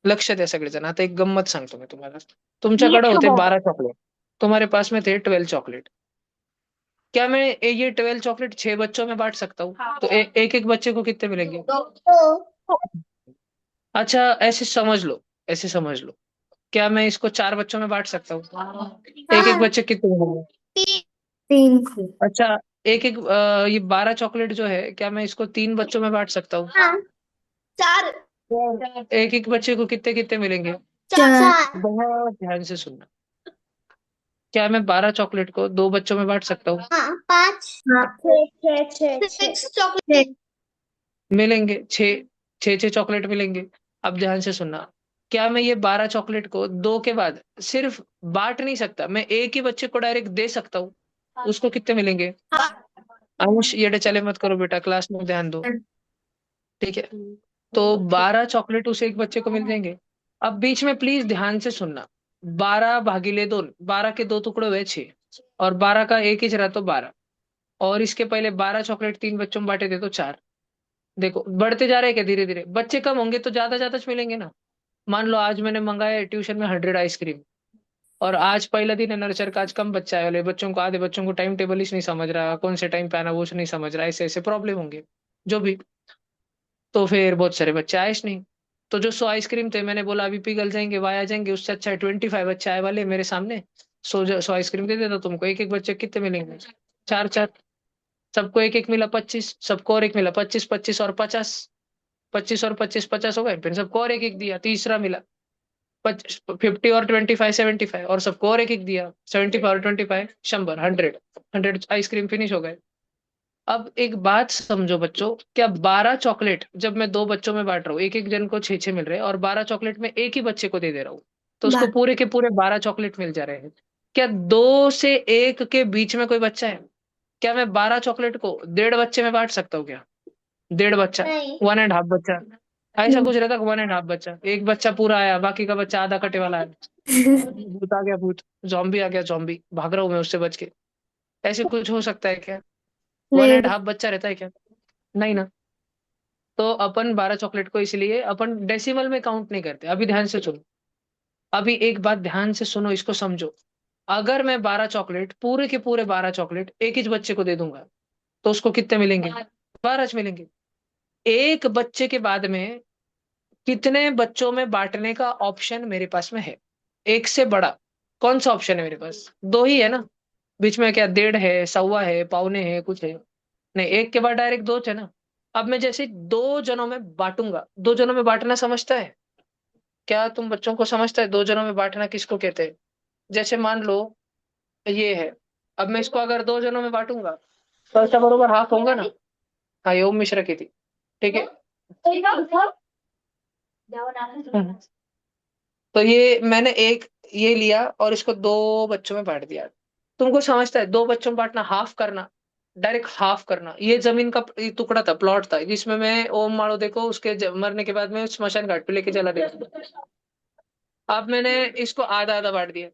लक्ष द्या सगळेजण, आता एक गंमत सांगतो मी तुम्हाला। तुमच्याकडे होते 12 चॉकलेट, तुम्हारे पास में थे 12 चॉकलेट, क्या मैं ये 12 चॉकलेट 6 बच्चों में बांट सकता हूँ? तो एक एक बच्चे को कितने मिलेंगे? तो अच्छा, ऐसे समझ लो, ऐसे समझ लो, क्या मैं इसको 4 बच्चों में बांट सकता हूँ? एक एक बच्चे कितने मिलेंगे? 3 अच्छा, एक एक ये 12 चॉकलेट जो है, क्या मैं इसको 3 बच्चों में बांट सकता हूँ? हाँ 4 एक एक बच्चे को कितने कितने मिलेंगे? 4 बहुत ध्यान से सुनना, क्या मैं 12 चॉकलेट को 2 बच्चों में बांट सकता हूँ? हाँ 5 6 चॉकलेट मिलेंगे, 6 चॉकलेट मिलेंगे। अब ध्यान से सुनना, क्या मैं ये 12 चॉकलेट को 2 के बाद सिर्फ बांट नहीं सकता, मैं एक ही बच्चे को डायरेक्ट दे सकता हूँ, उसको कितने मिलेंगे? अंश, ये चले मत करो बेटा, क्लास में ध्यान दो, ठीक है? तो 12 चॉकलेट उस एक बच्चे को मिल जाएंगे। अब बीच में प्लीज ध्यान से सुनना, 12 भागीले 2, 12 के 2 टुकड़े हुए 6, और 12 का एक ही रहा तो 12, और इसके पहले 12 चॉकलेट 3 बच्चों में बांटे थे तो 4। देखो बढ़ते जा रहे हैं क्या? धीरे धीरे बच्चे कम होंगे तो ज्यादा ज्यादा मिलेंगे ना। मान लो आज मैंने मंगाया ट्यूशन में 100 आइसक्रीम, और आज पहला दिन है नर्सर का, आज कम बच्चा है, वाले बच्चों को, आधे बच्चों को टाइम टेबल ही नहीं समझ रहा, कौन से टाइम पे आना वो नहीं समझ रहा, ऐसे ऐसे प्रॉब्लम होंगे जो भी, तो फिर बहुत सारे बच्चे आए नहीं। तो जो 100 आइसक्रीम थे, मैंने बोला अभी पिघल जाएंगे, वाया जाएंगे, उससे अच्छा है 25 बच्चे आए वाले मेरे सामने, 100 आइसक्रीम दे देता तुमको, एक एक बच्चे कितने मिलेंगे? 4 4, सबको एक एक मिला 25, सबको और एक मिला 25, 25 और 50, 25 और 25 50 हो गए, फिर सबको और एक एक दिया, तीसरा मिला 50 और 25 75, और सबको और एक एक दिया, 75 और 25 100, 100 आइसक्रीम फिनिश हो गए। अब एक बात समझो बच्चों, क्या 12 चॉकलेट जब मैं 2 बच्चों में बांट रहा हूँ, एक एक जन को 6 6 मिल रहे हैं, और 12 चॉकलेट में एक ही बच्चे को दे दे रहा हूँ, तो उसको पूरे के पूरे 12 चॉकलेट मिल जा रहे हैं। क्या 2 से 1 के बीच में कोई बच्चा है? क्या मैं 12 चॉकलेट को 1.5 बच्चे में बांट सकता हूँ क्या? 1.5 बच्चा, नहीं 1.5 बच्चा, ऐसा कुछ रहता है? 1.5 बच्चा, एक बच्चा पूरा आया, बाकी का बच्चा आधा कटे वाला है, भूत आ गया, भूत, जॉम्बी आ गया, जॉम्बी, भाग रहा हूँ मैं उससे बच के, ऐसे कुछ हो सकता है क्या? 1.5 बच्चा रहता है क्या? नहीं ना। तो अपन 12 चॉकलेट को इसलिए अपन डेसिमल में काउंट नहीं करते। अभी ध्यान से सुनो, अभी एक बात ध्यान से सुनो, इसको समझो, अगर मैं 12 चॉकलेट, पूरे के पूरे 12 चॉकलेट एक ही बच्चे को दे दूंगा, तो उसको कितने मिलेंगे? 12 मिलेंगे। एक बच्चे के बाद में कितने बच्चों में बांटने का ऑप्शन मेरे पास में है? एक से बड़ा कौन सा ऑप्शन है मेरे पास? 2 ही है ना, बीच में क्या 1.5 है, सवा है, पौने है, कुछ है? नहीं, एक के बाद डायरेक्ट 2 है ना। अब मैं जैसे 2 जनों में बांटूंगा, 2 जनों में बांटना समझता है? क्या तुम बच्चों को समझता है 2 जनों में बांटना किसको कहते हैं? जैसे मान लो ये है, अब मैं इसको अगर 2 जनों में बांटूंगा, तो ऐसा बरोबर हाफ होगा ना। हाँ, ये ओम मिश्रा की थी, ठीक है। हम्म। तो ये मैंने एक ये लिया और इसको 2 बच्चों में बांट दिया। तुमको समझता है 2 बच्चों में बांटना, हाफ करना, डायरेक्ट हाफ करना? ये जमीन का ये टुकड़ा था, प्लॉट था, जिसमें मैं ओम मारो देखो उसके मरने के बाद में स्मशान घाट पे लेके चला गया। अब मैंने इसको आधा आधा बांट दिया,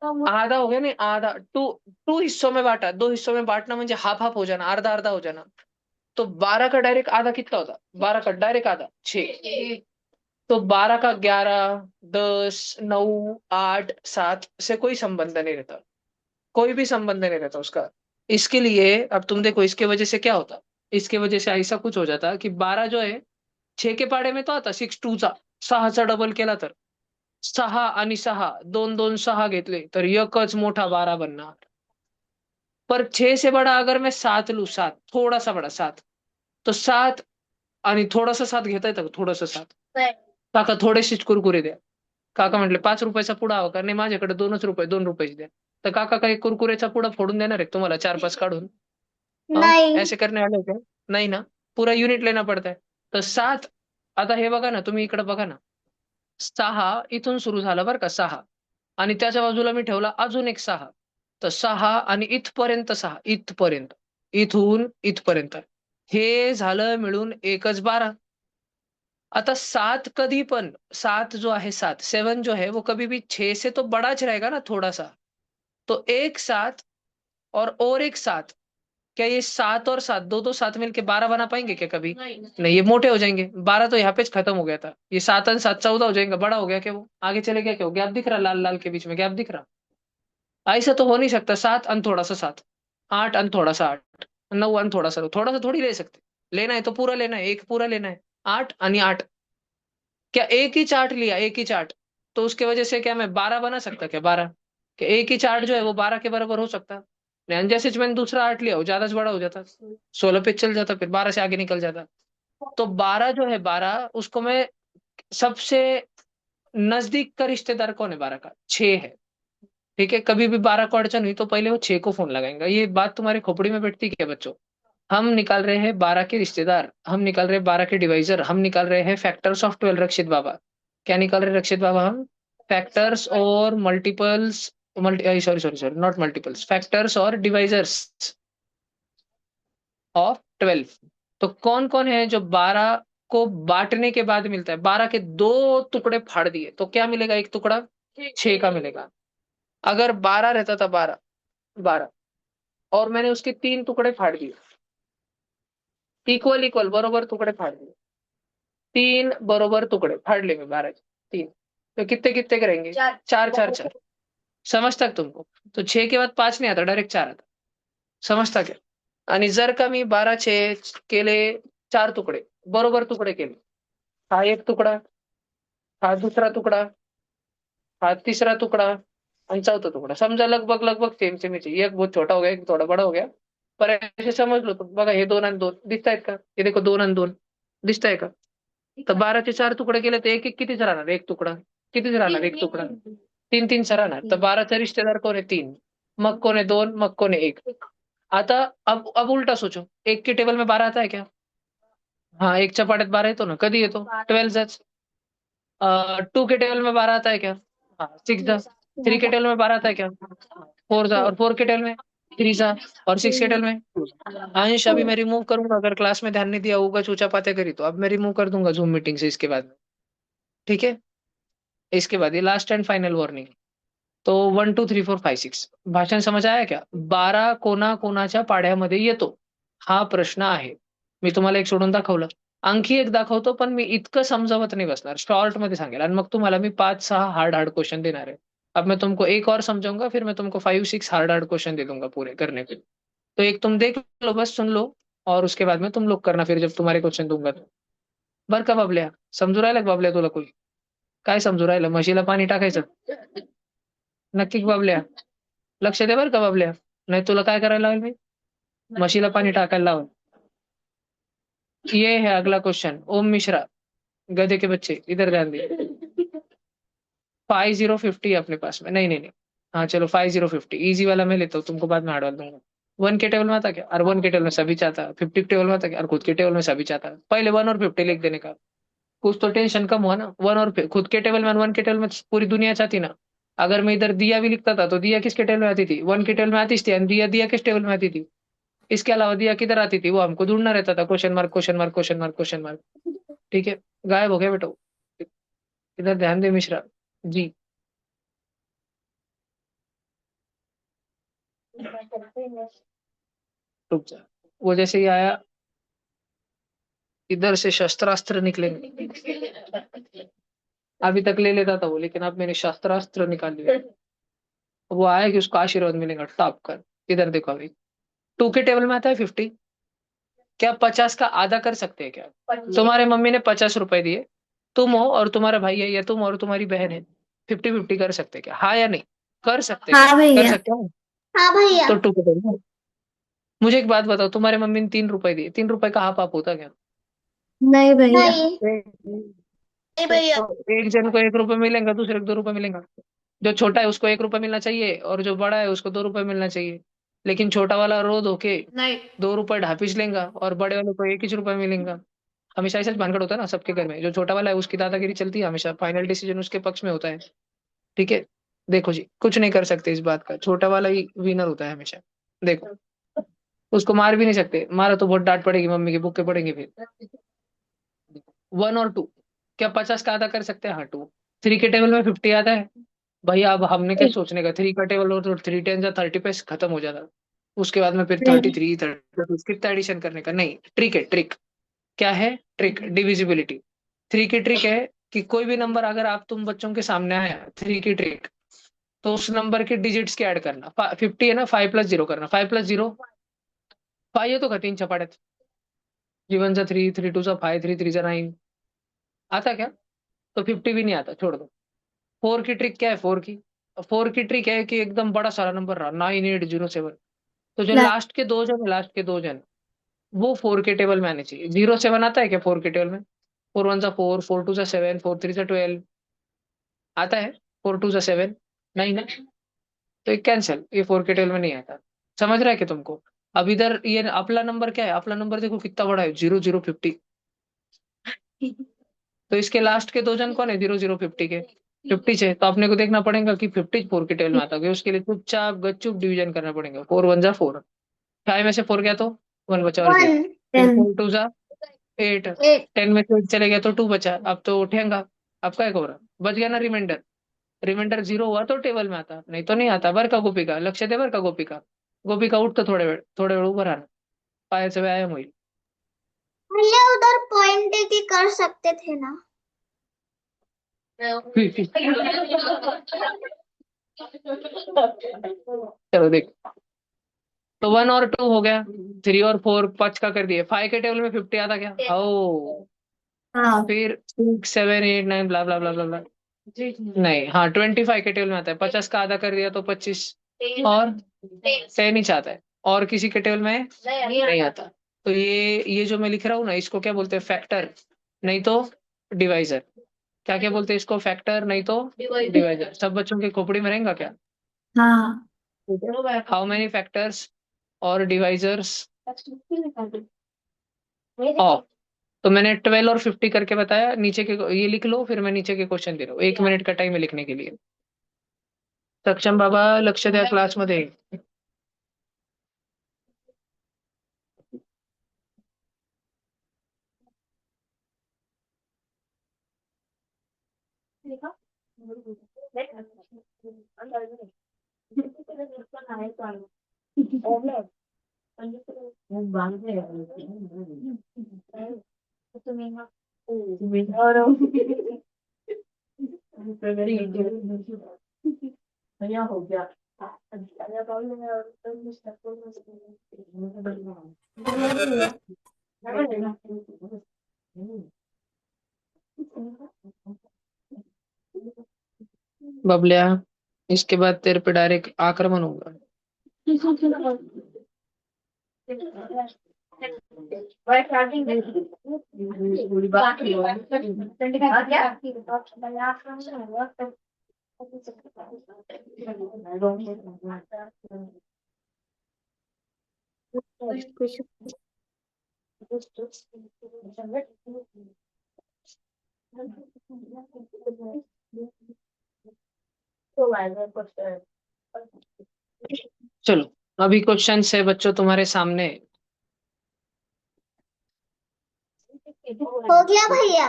आधा हो गया, नहीं आधा, टू, 2 हिस्सों में बांटा, 2 हिस्सों में बांटना म्हणजे हाफ हाफ हो जाना, अर्धा अर्धा हो जाना। तो 12 का डायरेक्ट आधा कितना होता? 12 का डायरेक्ट आधा 6, तो 12 का 11 10 9 8 7 से कोई संबंध नहीं रहता, कोई भी संबंध नहीं रहता उसका। इसके लिए अब तुम देखो, इसके वजह से क्या होता, इसके वजह से ऐसा कुछ हो जाता कि 12 जो है 6 के पाडे में तो आता 6 2 चा, 6चा डबल केला तर 6 आणि 6, 2 2 6 घेतले तर एकच मोठा 12 बनणार। पर 6 से बड़ा अगर मैं 7 लू, 7 थोड़ा सा बड़ा 7, तो 7 आणि थोडंसं सात घेता येतं का? थोडंसं सात. काका थोडेसेच कुरकुरे द्या. काका म्हटले 5 रुपयाचा पुडा हवा का? नाही माझ्याकडे 2 रुपये, 2 रुपयाचे द्या. तर काका काही कुरकुरेचा पुडा फोडून देणार आहे का तुम्हाला 4-5 काढून? नहीं। ऐसे करने वाले क्या? नाही ना. पुरा युनिट लेना पडता है. तर 7, आता हे बघा ना, तुम्ही इकडे बघा ना. 6 इथून सुरू झालं बरं का 6 आणि त्याच्या बाजूला मी ठेवला अजून एक 6. तर 6 आणि इथपर्यंत 6, इथपर्यंत. इथून इथपर्यंत. हे झालं मिळून एकच 12. आता 7 कधी पण 7 जो है 7 जो है वो कभी भी 6 से तो बड़ा च रहेगा ना थोड़ा-सा. तो एक 7 और एक 7, क्या ये 7 और 7 दो-दो साथ मिलके 12 बना पाएँगे क्या कभी? नहीं, ये मोटे हो जाएँगे. 12 तो यहाँ पे च खत्म हो गया था. ये 7 और 7 14 हो जाएगा, बड़ा हो गया क्या वो? आगे चले गया क्या वो? गैप दिख रहा है लाल-लाल के बीच में गैप दिख रहा? ऐसा तो हो नहीं सकता. 7 और थोड़ा-सा 7, 8 और थोड़ा-सा 8, 9 और थोड़ा-सा 9. थोड़ा-सा थोड़ी ले सकते. लेना है तो पूरा लेना है, 1 पूरा लेना है. 8 आणि 8. क्या एक ही चार्ट लिया, एक ही चार्ट, तो उसकी वजह से क्या मैं 12 बना सकता क्या? 12, कि एक ही चार्ट जो है वो 12 के बराबर हो सकता? नहीं, जैसे मैंने दूसरा 8 लिया, वो ज्यादा से बड़ा हो जाता, 16 पे चल जाता, फिर 12 से आगे निकल जाता. तो 12 जो है 12, उसको मैं सबसे नजदीक का रिश्तेदार कौन है 12 का? 6 है. ठीक है, कभी भी 12 को अड़चन हुई तो पहले वो 6 को फोन लगाएंगे. ये बात तुम्हारे खोपड़ी में बैठती क्या बच्चों? हम निकाल रहे हैं 12 के रिश्तेदार, हम निकाल रहे हैं 12 के डिवाइजर, हम निकाल रहे हैं फैक्टर्स ऑफ 12 रक्षित बाबा. क्या निकाल रहे हैं रक्षित बाबा हम? फैक्टर्स और multiples, sorry sorry sorry, not multiples, factors और डिवाइजर्स ऑफ 12. तो कौन कौन है जो 12 को बांटने के बाद मिलता है? 12 के 2 टुकड़े फाड़ दिए तो क्या मिलेगा? एक टुकड़ा 6 का मिलेगा. अगर 12 रहता था, 12 12 और मैंने उसके 3 टुकड़े फाड़ दिए, इक्वल इक्वल बरोबर टुकड़े फाड़ दिए, 3 बरोबर टुकड़े फाड़ ले, 12 3, तो कितने कितने करेंगे? 4 4 4. समझ तक तुमको? तो 6 के बाद 5 नहीं आता, डायरेक्ट 4 आता. समजता क्या? आणि जर का मी 12 6 केले 4 तुकडे, बरोबर तुकडे केले, हा एक तुकडा, हा दुसरा तुकडा, हा तीसरा टुकड़ा और चौथा टुकड़ा. समझा? लगभग लगभग सेम सेम ही. एक बहुत छोटा हो गया, एक थोड़ा बड़ा हो गया, पर ऐसे समज लो. तो बघा हे 2 आणि 2 दिसतायत का? हे देखो 2 आणि 2 दिसताय का? तर 12चे 4 तुकडे केले तर एक एक कितीच राहणार? एक तुकडा. कितीच राहणार? एक तुकडा. 3 3 राहणार. तर 12चा रिश्तेदार कोण आहे? 3. मग कोण आहे? 2. मग कोण आहे? 1. आता अब उलटा सोचो. 1 के टेबल में 12 आता है क्या? हाँ, 1 च्या पाड्यात 12 येतो ना. कधी येतो? 12 2 के टेबल में 12 आता है क्या? हाँ, 6 जा. 3 के टेबल में 12 आता है क्या? 4 जा. और 4 के टेबल में 3 जा. और 6 के टेबल में अंश. अभी मैं रिमूव करूंगा, अगर क्लास में ध्यान नहीं दिया होगा, चूचा पाते करी, तो अब मैं रिमूव कर दूंगा जूम मीटिंग से इसके बाद में. ठीक है, इसके बाद ये लास्ट एंड फाइनल वार्निंग. तो 1 2 3 4 5 6 भाषण समज आया क्या? 12 कोणा कोणाच्या पाड्यामध्ये येतो, हा प्रश्न आहे. मी तुम्हाला एक सोडून दाखवलं. आणखी एक दाखवतो, पण मी इतकं समजावत नाही बसणार, शॉर्ट मध्ये सांगेल आणि मग तुम्हाला मी 5-6 हार्ड हार्ड क्वेश्चन देणार है. अब मैं तुमको एक और समझाऊंगा, फिर मैं तुमको 5-6 हार्ड हार्ड क्वेश्चन दे दूंगा पूरे करने के. तो एक तुम देख लो, बस सुन लो, और उसके बाद में तुम लोग करना फिर जब तुम्हारे क्वेश्चन दूंगा तो. बरं का बाबल्या? समजू राहिला का बाबल्या तुला कोणी? काय समजू राहिलं? म्हशीला पाणी टाकायचं? नक्की का बाबल्या? लक्ष दे बरं का बाबल्या, नाही तुला काय करायला लावेल मी? म्हशीला पाणी टाकायला लावेल. ये है अगला क्वेश्चन. ओम मिश्रा, गधे के बच्चे, इधर ध्यान दिए. 5050 है अपने पास में. नहीं नहीं नहीं, हाँ चलो 5050 इजी वाला मैं लेता हूँ, तुमको बाद में हार्ड वाला दूंगा. 1 के टेबल में आता क्या? और 1 के टेबल में सभी चाहता. 50 के टेबल में आता क्या? और खुद के टेबल में सभी चाहता. पहले 1 और 50 लिख देने का, कुछ तो टेंशन कम हुआ ना. 1 और खुद के टेबल में, 1 के टेबल में पूरी दुनिया चाहती ना. अगर मैं इधर दिया भी लिखता था तो दिया किसके टेबल में आती थी? 1 के टेबल में आती थी. और दिया दिया किस टेबल में आती थी? इसके अलावा दिया किधर आती थी? वो हमको ढूंढना रहता था. Question mark question mark question mark question mark. ठीक है, गायब हो गया बेटा. इधर ध्यान दे मिश्रा जी. रुक जा, वो जैसे ही आया, इधर से शस्त्रास्त्र निकलेंगे. अभी तक ले लेता था वो, लेकिन अब मैंने शस्त्रास्त्र निकाल लिया. वो आया कि उसको आशीर्वाद मिलेगा टॉप कर. इधर देखो अभी 2 के टेबल में आता है 50. क्या 50 का आधा कर सकते हैं क्या? तुम्हारे मम्मी ने 50 रुपए दिए, तुम हो और तुम्हारा भाई है, या तुम और तुम्हारी बहन है, 50-50 कर सकते हैं क्या? हाँ या नहीं? कर सकते हैं हाँ क्या? कर भैया। सकते हो? हाँ भैया। तो 2 के टेबल. मुझे एक बात बताओ, तुम्हारे मम्मी ने 3 रुपए दिए, 3 रुपए का हाफ आप होता क्या? नहीं भैया। नहीं भैया। तो एक जन को 1 रुपए मिलेगा, दूसरे को 2 रुपए मिलेगा। जो छोटा है उसको 1 रुपए मिलना चाहिए, और जो बड़ा है उसको 2 रुपए मिलना चाहिए। लेकिन छोटा वाला रो धो के नहीं 2 रुपए ढापीच लेगा, और बड़े वाले को 1 ही रुपए मिलेगा। हमेशा ऐसा भानगड़ होता है ना सबके घर में। जो छोटा वाला है उसकी दादागिरी चलती है हमेशा, फाइनल डिसीजन उसके पक्ष में होता है। ठीक है। देखो जी, कुछ नहीं कर सकते इस बात का, छोटा वाला ही विनर होता है हमेशा। देखो, उसको मार भी नहीं सकते, मारा तो बहुत डांट पड़ेगी, मम्मी के बुक्के पड़ेंगे फिर। 1 और 2, क्या 50 का आधा कर सकते हैं? हाँ, 2। 3 के टेबल में 50 आता है। भैया अब हमने क्या सोचने का, 3 का टेबल हो तो 3 10 30 पे खत्म हो जाता। उसके बाद में फिर नहीं। 33 कितना एडिशन करने का? नहीं, ट्रिक है, ट्रिक। क्या है? Trick, divisibility. 3 की ट्रिक है कि कोई भी नंबर अगर आप तुम बच्चों के सामने आया, 3 की ट्रिक, तो उस नंबर के डिजिट्स के ऐड करना। 50 है ना, 5 + 0 करना, 5 + 0 5 है तो का 3 चपाड़े। 3 × 1 = 3, 3 × 2 = 5, 3 × 3 = 9। आता क्या? तो 50 भी नहीं आता, छोड़ दो। 4 की ट्रिक क्या है? 4 की ट्रिक है कि एकदम बड़ा सारा नंबर रहा, 9807। तो जो नहीं। लास्ट के दो जन वो 4 के टेबल में आने चाहिए। 07 आता है क्या 4 के टेबल में? 4 × 1 = 4, 4 × 2 = 7, 4 × 3 = 12। आता है? 4 × 2 = 7। नहीं ना, तो ये कैंसिल, ये 4 के टेबल में नहीं आता। समझ रहा है कि तुमको? अब इधर ये अपना नंबर क्या है? अपना नंबर देखो कितना बड़ा है, 0050। तो इसके लास्ट के दो जन कौन है 0050 के? 50 से तो अपने को देखना पड़ेगा कि 50 4 के टेबल में आता है। उसके लिए चुपचाप गपचुप डिवीजन करना पड़ेगा। 4 × 1 = 4, 5 में से 4 गया तो 1 बचा और 0। 1 फिर 10 4 × 2 = 8, 8। 10 में से 8 चले गया तो 2 बचा। अब तो उठेगा। अब क्या हो रहा? बच गया ना रिमाइंडर। रिमाइंडर 0 हुआ तो टेबल में आता, नहीं तो नहीं आता। बर का गोपिका, लक्ष्य दे बर का गोपिका। गोपिका उठ तो थोड़े वेळ उभं राहणं, पायाचा व्यायाम होईल। भैया उधर पॉइंट दे के कर सकते थे ना। चलो देख, तो 1 और 2 हो गया। 3 और 4 5 का कर दिए। 5 के टेबल में 50 आता क्या? ओ, हाँ। फिर 6 7 8 9 ब्ला ब्ला ब्ला ब्ला ब्ला। नहीं, हाँ 25 के टेबल में आता है। 50 का आधा कर दिया तो 25, और 10 ही चाहता है। और किसी के टेबल में नहीं आता। तो ये जो मैं लिख रहा हूँ ना, इसको क्या बोलते हैं? फैक्टर, नहीं तो डिवाइजर। क्या क्या बोलते हैं इसको? फैक्टर नहीं तो डिवाइजर। सब बच्चों के खोपड़ी में रहेगा क्या? हाँ। हाउ मेनी फैक्टर्स और डिवाइजर्स ऑफ? तो मैंने 12 और 50 करके बताया। नीचे के ये लिख लो, फिर मैं नीचे के क्वेश्चन दे रहा हूँ। 1 मिनट का टाइम है लिखने के लिए। सक्षम बाबा लक्ष द्या क्लासमध्ये। बबलिया, इसके बाद तेरे पे डायरेक्ट आक्रमण होगा। चलो, अभी क्वेश्चन है बच्चों तुम्हारे सामने। हो गया भैया।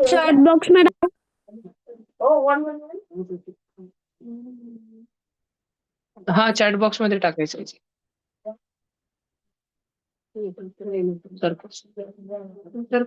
चैट बॉक्स में हाँ, चॅट बॉक्स मध्ये टाकायचं आहे. तर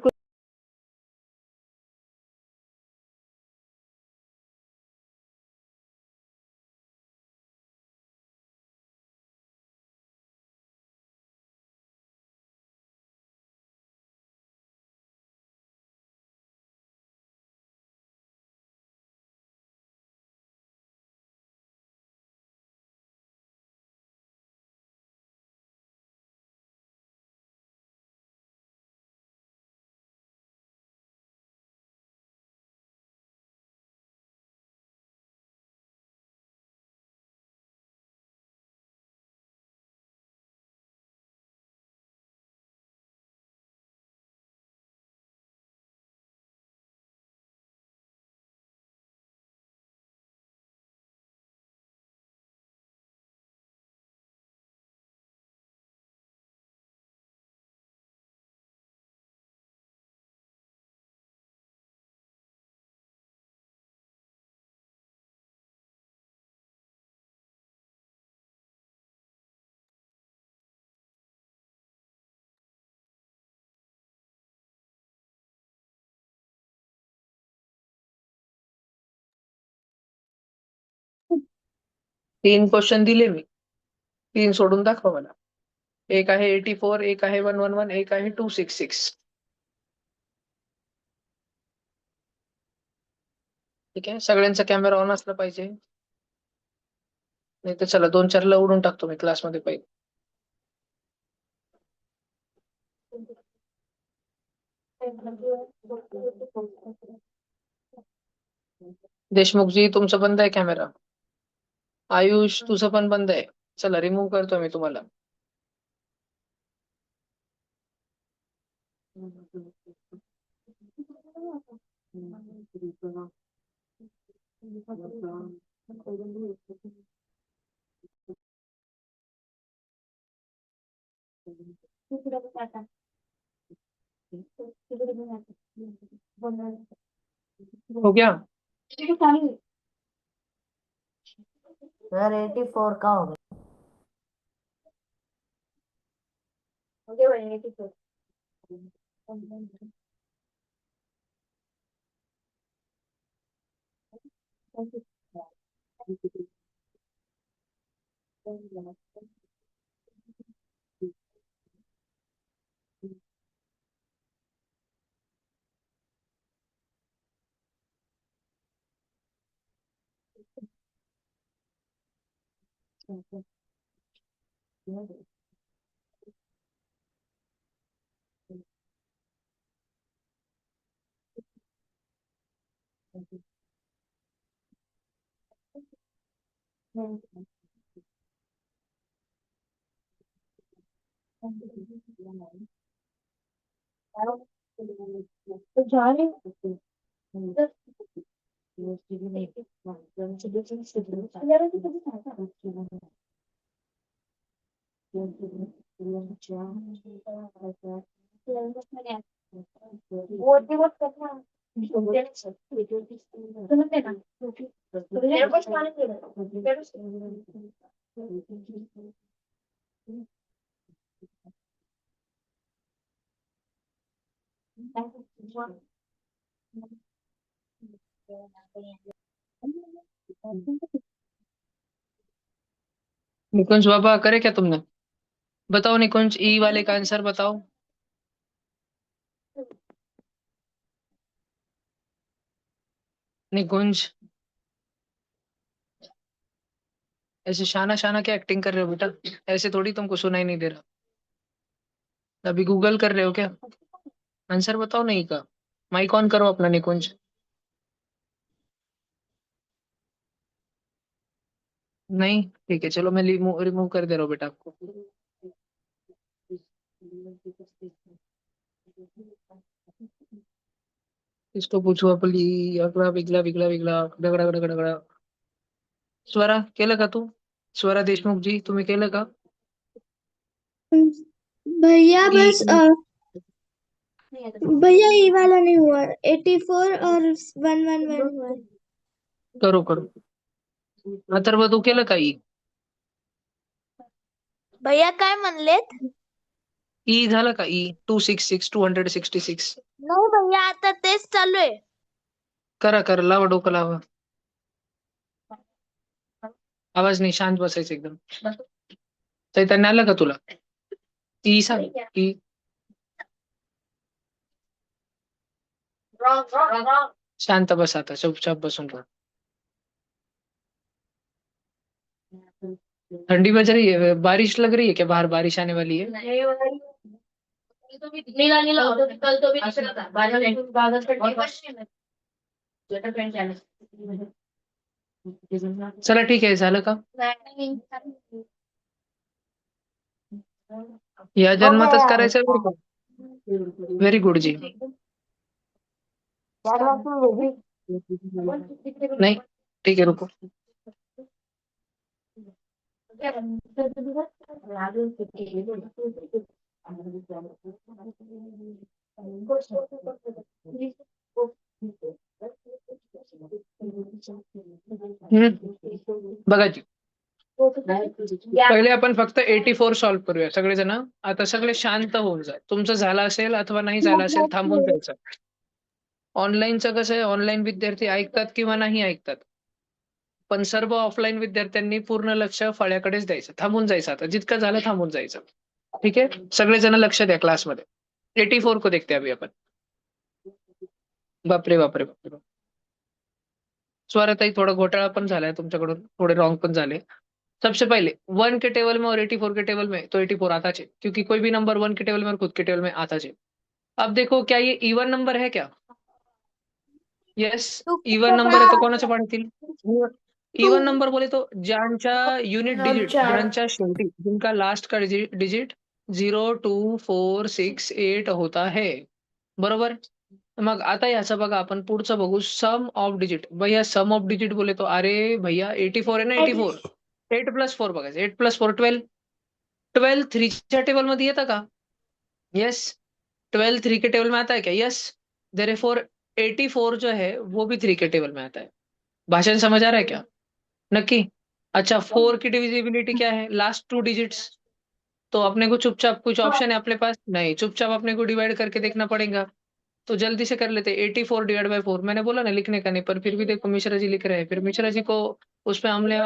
3 क्वेश्चन दिले मी, 3 सोडून दाखवा मला. एक आहे 84, एक आहे 111, एक आहे 266. ठीक आहे, सगळ्यांचा कॅमेरा ऑन असला पाहिजे. नाही तर चला 2-4 उडून टाकतो मी क्लासमध्ये पहिले. देशमुखजी तुमचं बंद आहे कॅमेरा. आयुष तुझं पण बंद आहे. चला रिमूव्ह करतो मी तुम्हाला. हो गया. सर 84 का हो गया? तो जा रहे वो दिवस कसा समजते ना एअरपोर्ट पाणी निकुंज बाबा करे क्या तुमने? बताओ निकुंज, ई वाले का आंसर बताओ. निकुंज ऐसे शाना शाना क्या एक्टिंग कर रहे हो बेटा? ऐसे थोड़ी तुमको सुनाई नहीं दे रहा. अभी गूगल कर रहे हो क्या? आंसर बताओ नहीं का. माइक ऑन करो अपना निकुंज. नहीं ठीक है, चलो मैं रिमूव कर दे रहा हूँ बेटा आपको. इसको पूछो आपली अगला बिगला बिगला बिगला दगडा दगडा दगडा. स्वरा केलं का तू? स्वरा देशमुख जी तुम्ही केलं का? भैया ई बस भैया ये वाला नहीं हुआ 84 और 111 हुआ है। करो करो. अथर्व तू केलं का ई? भैया काय म्हणलेत? ई झालं का ई 266 266? नाही भैया आता तेच चालू आहे. करा करा, लावा डोकं लावा. आवाज नाही, शांत बसायचं एकदम. चैतन्य आलं का तुला? ई सांग ई. शांत बस आता, चुपचाप बसून राहा. ठंडी बज रही है, बारिश लग रही है क्या? बाहर बारिश आने वाली है. नीला नीला कल तो भी दिख रहा था बादल चला ठीक आहे, झालं का? या जन्मातच करायचं बरं का. व्हेरी गुड जी. नाही ठीक आहे, रुको. बघा जी, पहिले आपण फक्त 84 सॉल्व्ह करूया सगळेजण. आता सगळे शांत होऊन जा. तुमचं झालं असेल अथवा नाही झालं असेल थांबून घ्यायचं. ऑनलाईनचं कसं आहे, ऑनलाईन विद्यार्थी ऐकतात किंवा नाही ऐकतात. पण सर्व ऑफलाईन विद्यार्थ्यांनी पूर्ण लक्ष फळ्याकडेच द्यायचं, थांबून जायचं. आता जितकं झालं थांबून जायचं. ठीक आहे, सगळेजण लक्ष द्या क्लासमध्ये. 84 को देखते हैं अभी अपन. बापरे बापरे बापरे. स्वराताई थोड़ा घोटाळा पण झालाय तुमच्याकडून, थोड़े रॉन्ग पण झाले. सबसे पहले 1 के टेबल में और 84 के टेबल में तो 84 आता चाहिए, क्योंकि कोई भी नंबर 1 के टेबल में और खुद के टेबल में आता चाहिए. अब देखो, क्या ये इवन नंबर है क्या? येस, इवन नंबर आहे तो कोणाच्या पाड्यातील? इवन नंबर बोले तो ज्यांच्या युनिट डिजिट, ज्यांच्या शेवटी, जिनका लास्ट का डिजिट 0, 2, 4, 6, 8 होता है. बरोबर. मग आता याचं बघा, आपण पुढचं बघू. सम ऑफ डिजिट. भैया सम ऑफ डिजिट बोले तो, अरे भैया 84 आहे ना, 84. 8 प्लस 4 बघायचं. 8 प्लस 4 12. 12 3च्या टेबल मध्ये येतं का? यस. 12 3 के टेबल में आता है क्या? यस. देयरफॉर 84 जो है वो भी 3 के टेबल में आता है. भाषण समझ आ रहा है क्या? नक्की. अच्छा, 4 की डिविजिबिलिटी क्या है? Last 2 digits. तो अपने को चुपचाप, कुछ ऑप्शन है अपने पास? नहीं, चुपचाप अपने को डिवाइड करके देखना पड़ेगा. तो जल्दी से कर लेते. 84 डिवाइड बाय 4. मैंने बोला ना लिखने का नहीं, पर फिर भी देखो मिश्रा जी लिख रहे हैं. फिर मिश्रा जी को उस पे आने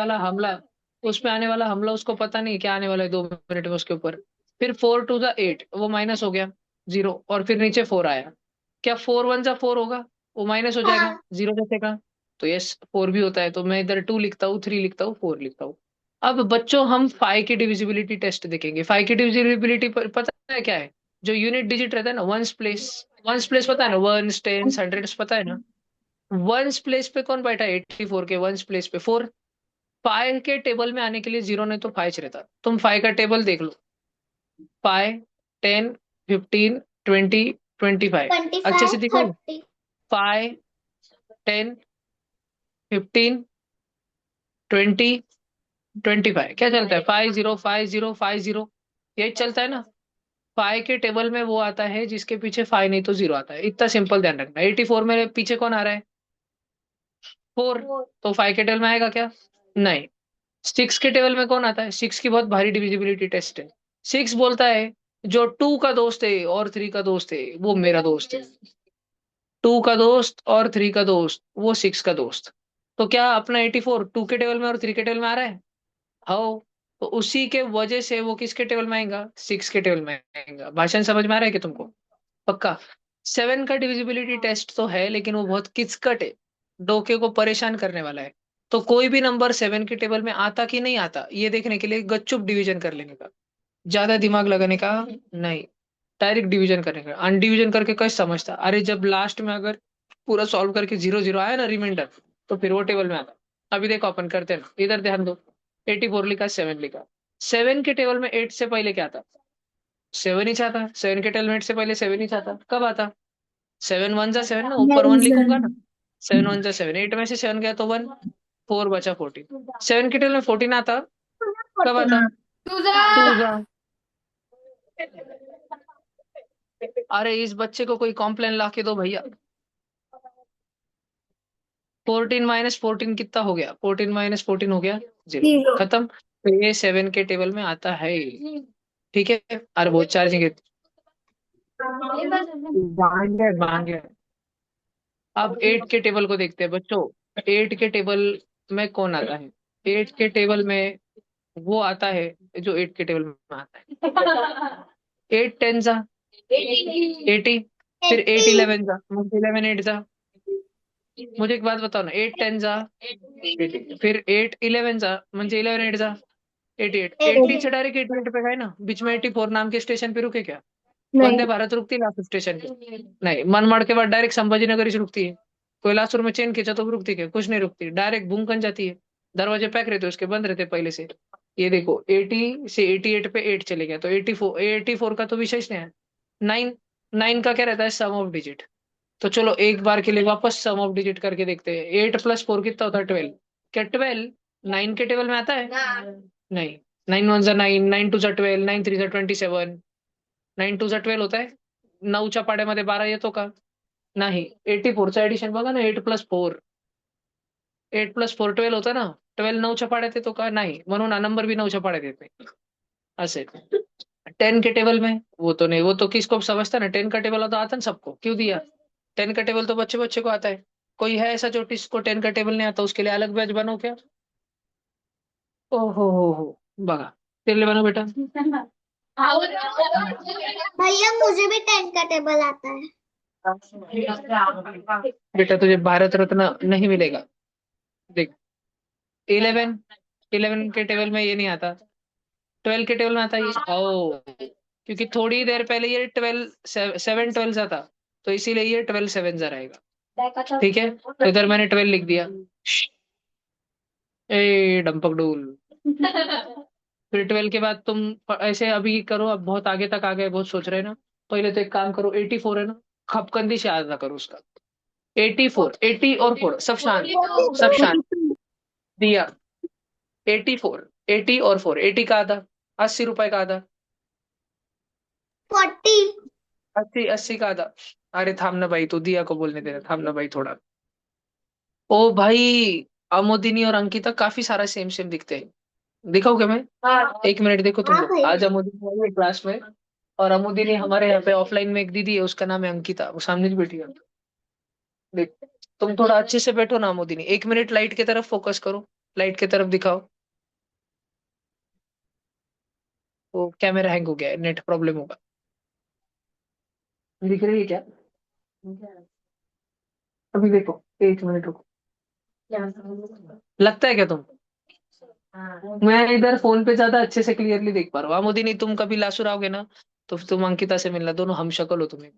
वाला हमला उसको पता नहीं क्या आने वाला है 2 मिनट में उसके ऊपर. फिर 4 टू ज़ा 8, वो माइनस हो गया 0, और फिर नीचे 4 आया. क्या 4 1 ज़ा 4 होगा? वो माइनस हो जाएगा 0 जैसे. तो यस, 4 भी होता है. तो मैं इधर 2 लिखता हूँ, 3 लिखता हूँ, 4 लिखता हूँ. अब बच्चों हम 5 की डिविजिबिलिटी टेस्ट देखेंगे. 5 की डिविजिबिलिटी पता है क्या है? जो यूनिट डिजिट रहता है ना, वंस प्लेस पता है ना, वंस, टेंस, हंड्रेड्स पता है ना. वंस प्लेस पे कौन बैठा है? 84 के वंस प्लेस पे 4. 5 के टेबल में आने के लिए 0 नहीं तो 5 रहता. तुम 5 का टेबल देख लो. 5, 10, 15, 20, 25. अच्छे से दिखो. 5, 10, 15, 20, 25. क्या चलता है? 5 0 5 0 5 0. यही चलता है ना. 5 के टेबल में वो आता है जिसके पीछे 5 नहीं तो 0 आता है. इतना सिंपल ध्यान रखना. 84 में पीछे कौन आ रहा है? 4. तो 5 के टेबल में आएगा क्या? नहीं. 6 के टेबल में कौन आता है? 6 की बहुत भारी डिविजिबिलिटी टेस्ट है. 6 बोलता है जो 2 का दोस्त है और 3 का दोस्त है वो मेरा दोस्त है. 2 का दोस्त और 3 का दोस्त वो 6 का दोस्त. तो क्या अपना 84 2 के टेबल में और 3 के टेबल में आ रहा है? हाँ. तो उसी के वजह से वो किसके टेबल में आएगा? 6 के टेबल में आएगा. भाषण समझ में आ रहा है कि तुमको? पक्का. 7 का डिविजिबिलिटी टेस्ट तो है, लेकिन वो बहुत किचकट है, डोके को परेशान करने वाला है. तो कोई भी नंबर 7 के टेबल में आता कि नहीं आता, ये देखने के लिए गपचुप डिवीजन कर लेने का. ज्यादा दिमाग लगाने का नहीं. डायरेक्ट डिवीजन करने का. अनडिवीजन करके कैसे समझता? अरे जब लास्ट में अगर पूरा सॉल्व करके 0 0 आया ना रिमाइंडर, तो फिर वो टेबल में आता. अभी देखो अपन करते हैं ना, इधर ध्यान दो. 84 लिखा, 7 लिखा. 7 के टेबल में 8 से पहले क्या आता? 7 ही चाहता. 7 के टेबल में 8 से पहले 7 ही चाहता. कब आता? 7 1 जा 7 ना, ऊपर 1 लिखूंगा ना. 7 1 जा 7. 8 में से 7 गया तो 1. 4 बचा 14. 7 के टेबल में 14 आता. कब आता? 2 जा. अरे इस बच्चे को कोई कॉम्प्लेन ला के दो भैया. 14 माइनस 14 कितना हो गया? 14 माइनस 14 हो गया 0. खत्म. तो ये 7 के टेबल में आता है. ठीक है. अरे बहुत चार्जिंग है. मांगे. अब 8 के टेबल को देखते हैं बच्चों. 8 के टेबल में कौन आता है? 8 के टेबल में वो आता है जो 8 के टेबल में आता है. 8 10 जा 80. फिर 8 11 जा, म्हणजे 11 8 जा. मुझे एक बात बताओ ना. 8 10 जा 80. फिर 8 11 जा, म्हणजे 11 8 जा 88. 80 से डायरेक्ट 88 पे गए ना. बीच में 84 नाम के स्टेशन पे रुके क्या? वंदे भारत रुकती लास्ट स्टेशन पे? नहीं. मनमाड़ के बाद डायरेक्ट संभाजीनगर ही रुकती है. कोई लासुर में चेन खींचा तो भी रुकती क्या? कुछ नहीं रुकती. डायरेक्ट भूमकन जाती है. दरवाजे पैक रहते उसके, बंद रहते पहले से. ये देखो 80 से 88 पे 8 चले गया तो 84 का तो विषय नहीं है. 9 9 का क्या रहता है? सम ऑफ डिजिट. तो चलो एक बार के लिए वापस सम ऑफ डिजिट करके देखते हैं. 8 प्लस 4 कितना होता है? 12. क्या 12 9 के टेबल में आता है? नहीं. 9 1 जा 9, 9 2 जा 12, 9 3 जा 27, 9 2 जा 12 होता है. 9च्या पाड्यामध्ये 12 येतो का? नाही. 84चा एडिशन बघा ना. 8 प्लस 4, 8 प्लस 4 12 होता ना. 12 9च्या पाड्यात येतो का? नाही. म्हणून हा नंबर भी 9च्या पाड्यात येत नाही. असे. 10 के टेबल में वो तो नहीं. वो तो किसको समझता ना. 10 का टेबल तो आता ना सबको. क्यों दिया? 10 का टेबल तो बच्चे बच्चे को आता है. कोई है ऐसा जो किसको 10 का टेबल नहीं आता? उसके लिए अलग बैच बनो क्या? हो बघा टेबल बनव बेटा। भैया मुझे भी 10 का टेबल आता है। बेटा तुझे भारत रत्न नहीं मिलेगा। देख 11, 11 के टेबल में ये नहीं आता, 12 के टेबल में आता है ये। ओ, क्योंकि थोड़ी देर पहले ये 12 7 12 था, तो इसीलिए ये 12 7 रहेगा। ठीक है, तो इधर मैंने 12 लिख दिया। ए डंपक डूल। फिर 12 के बाद तुम ऐसे अभी करो, अब बहुत आगे तक आ गए, बहुत सोच रहे हैं ना। पहले तो एक काम करो, 84 है ना, खपकंदी से याद ना करो उसका। 84, 80 और 4 सब शांत, सब शांत। दिया 84, 80 और 4, 80 का आधा, 80 रुपए का आधा, 40। 80, 80 का आधा। अरे थाम ना भाई, तू दिया को बोलने देना, थाम ना भाई थोड़ा। ओ भाई, अमोदिनी और अंकिता काफी सारा सेम सेम दिखते हैं। दिखाओगे मैं? एक मिनट देखो तुम हाँ लोग, भैया। आज अमोदिनी आई है क्लास में। और अमोदिनी हमारे यहाँ पे ऑफलाइन में एक दीदी है, उसका नाम है अंकिता, वो सामने की बैठी है। देख, तुम थोड़ा अच्छे से बैठो ना अमोदिनी, 1 मिनट लाइट की तरफ फोकस करो, लाइट की तरफ दिखाओ। वो कैमरा हैंग हो गया है, नेट प्रॉब्लम होगा। दिख रही है क्या? अभी देखो, 1 मिनट रुको। लगता है क्या तुम? मैं इधर फोन पे ज्यादा अच्छे से क्लियरली देख पा रहा हूँ। मोदी तुम कभी लासुर आओगे ना, तो तुम अंकिता से मिलना, दोनों हम शक्ल हो तुम्हें।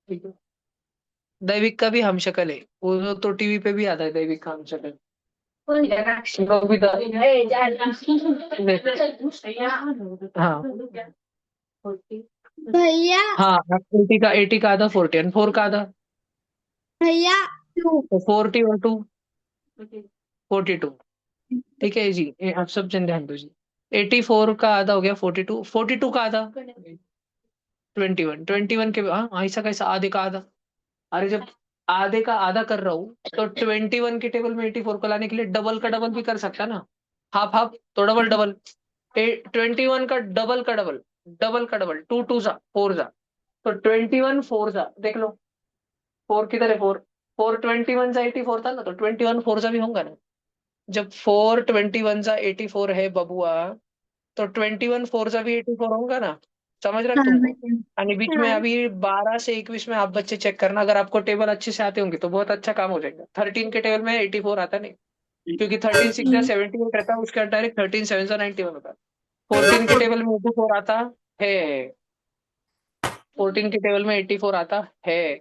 ठीक है, दैविक का भी हम शक्ल है, वो तो टीवी पे भी आता है दैविक का हम शक्ल। नोबिता। हाँ भैया। हाँ, 80 का आधा 40 और 4 का आधा। भैया। तो 40 और 2 42। ठीक है जी, आप सब जन ध्यान दो जी। 84 का आधा हो गया 42, 42 का आधा 21, 21 के, हाँ ऐसा कैसा आधे का आधा? अरे जब आधे का आधा कर रहा हूँ, तो 21 के टेबल में 84 को लाने के लिए डबल का डबल भी कर सकता ना। हाफ हाफ तो डबल डबल। 21 का डबल का डबल, डबल का डबल, 2 2 जा 4 जा, तो 21 4 जा देख लो। 4 किधर है? 4, 4 21 जा 84 था ना, तो 21 4 जा भी होगा ना। जब 4 21 जा 84 है बबुआ, तो 21 4 जा भी 84 होगा ना। समझ रहा हाँ तुमको? भैया। यानी बीच में अभी 12 से 21 में आप बच्चे चेक करना, अगर आपको टेबल अच्छे से आते होंगे तो बहुत अच्छा काम हो जाएगा। 13 के टेबल में 84 आता नहीं, क्योंकि 13 6 जा 78 रहता है, उसका डायरेक्ट 13 7 जा 91 होता है। 14 के टेबल में 84 आता है, 14 के टेबल में 84 आता है।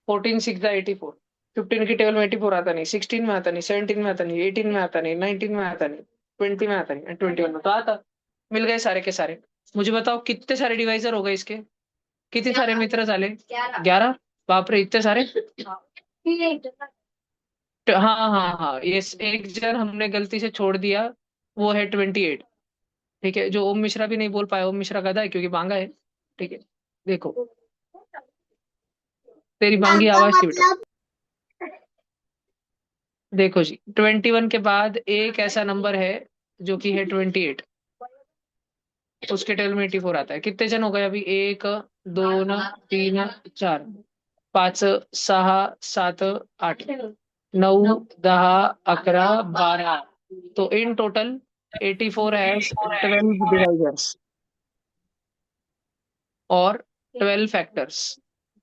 14 6 जा 84। 15 की टेबल में 84 आता नहीं, 16 में आता नहीं, 17 में आता नहीं, 18 में आता नहीं, 19 में आता नहीं, 20 में आता नहीं, 21 में तो आता। मिल गए सारे के सारे। मुझे बताओ कितने सारे डिवाइजर हो गए इसके? कितने सारे मित्र झाले? 11। बाप रे, इतने सारे। हाँ हाँ हाँ, ये एक जन हमने गलती से छोड़ दिया, वो है 28। ठीक है, जो ओम मिश्रा भी नहीं बोल पाया, ओम मिश्रा गधा है क्योंकि बांगा है। ठीक है, देखो तेरी बांगी का आवाज थी बेटा। मतलब। देखो जी, 21 के बाद एक ऐसा नंबर है जो कि है 28, उसके टेबल में 84 आता है। कितने जन हो गए अभी? 1 2 3 4 5 6 7 8 9 10 11 12, तो इन टोटल 84 हैज 12 डिवाइजर्स और 12 फैक्टर्स।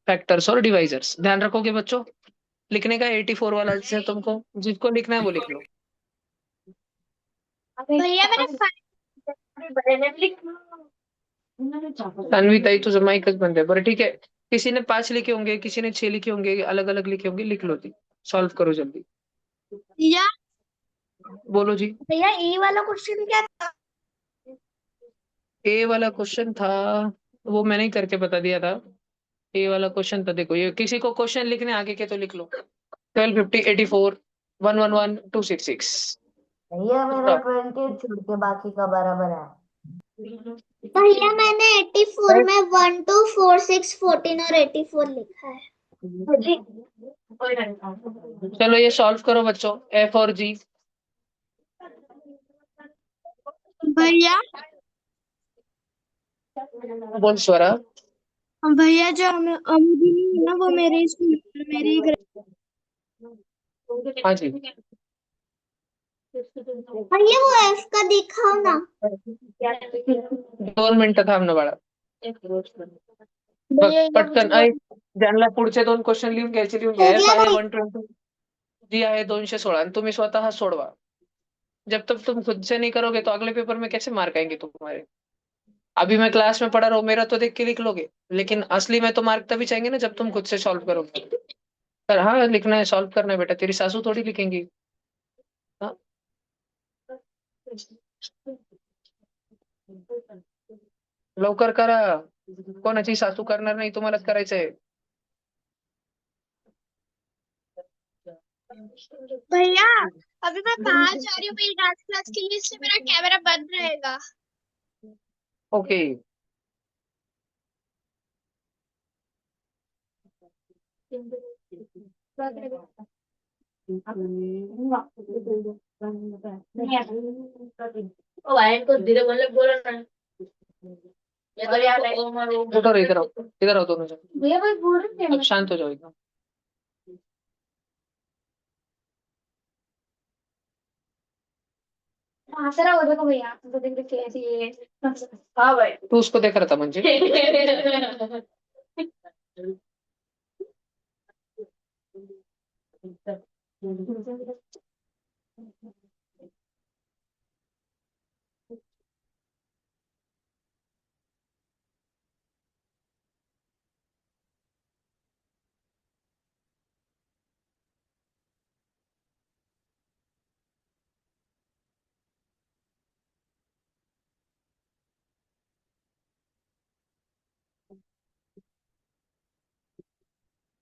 फैक्टर्स और डिवाइजर्स ध्यान रखोगे बच्चों? लिखने का 84 वाला से तुमको जिसको लिखना है वो लिख लो। भैया मैंने तन्वी ताई तुझं माइकच बंद आहे बरं, ठीक है। किसी ने 5 लिखे होंगे, किसी ने 6 लिखे होंगे, अलग अलग लिखे होंगे, लिख लो दी। सॉल्व करो जल्दी। भैया। बोलो जी। भैया ई वाला क्वेश्चन क्या था? ए वाला क्वेश्चन था, वो मैंने ही करके बता दिया था। ए वाला क्वेश्चन था, देखो ये किसी को क्वेश्चन लिखने आगे के तो लिख लो। 1250 84 111 266। भैया मेरा 20 छोड़ के बाकी का बराबर है। भैया मैंने 84 में 1 2 4 6 14 और 84 लिखा है। चलो ये सॉल्व करो बच्चों, एफ और जी। भैया। बोल स्वरा। भैया जो हमें अमुदिनी है ना, वो मेरे स्कूल मेरी हाँ जी, भैया वो एफ का दिखाओ ना। 2 मिनिटं थांब ना बाळा. बघ पटकन ज्यांना पुढचे 2 क्वेश्चन लिहून घ्यायचे लिहून घ्या. एफ हो आहे गया 120, जी आहे 216 आणि तुम्ही स्वतः सोडवा. जब तक तुम खुद से नहीं करोगे तो अगले पेपर में कैसे मार्क आएंगे तुम्हारे. अभी मैं क्लास में पढ़ा रहा हूँ, मेरा तो देख के लिख लोगे, लेकिन असली में तो मार्क तभी चाहेंगे ना जब तुम खुद से सॉल्व करोगे. तर हाँ, लिखना है, सॉल्व करना है बेटा, तेरी सासू थोड़ी लिखेंगी. हाँ? लवकर करा, कोणाची सासू करणार नाही, तुम्हालाच करायचंय. भैया अभी मैं बाहर जा रही हूँ मेरी डांस क्लास के लिए, इससे मेरा कैमरा बंद रहेगा. ओके. ओ भाई को धीरे बोले बोलो ना. उधर इधर आओ, इधर आओ दोनों जन. भैया भाई बोल रहे अब शांत हो जाओ एकदम. हंसरा हो देखो भैया तो देख देख कैसी है. हाँ भाई. तू उसको देख रहा था म्हणजे.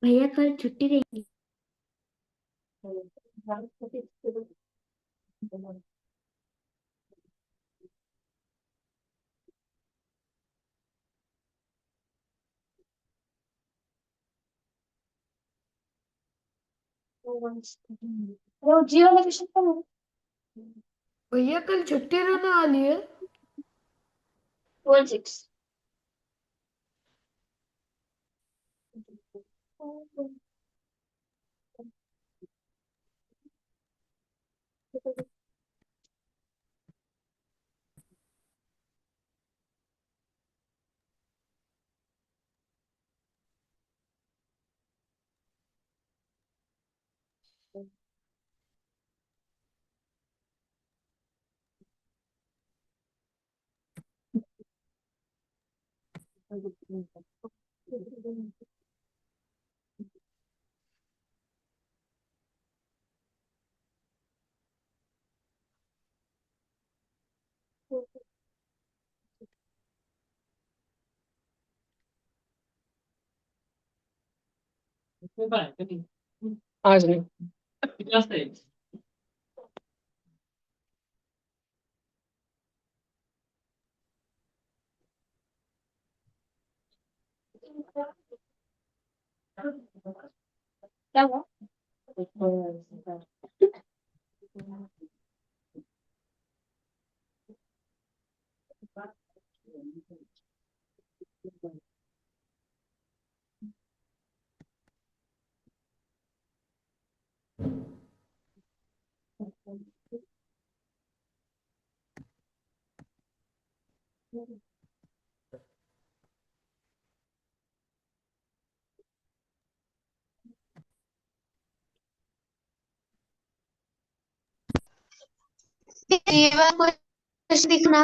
भैया कल छुट्टी रहेगी. वो जियो लोकेशन पर भैया कल छुट्टी रहने वाली है. 16. आज नहीं. क्या हुआ? कुछ दिखना.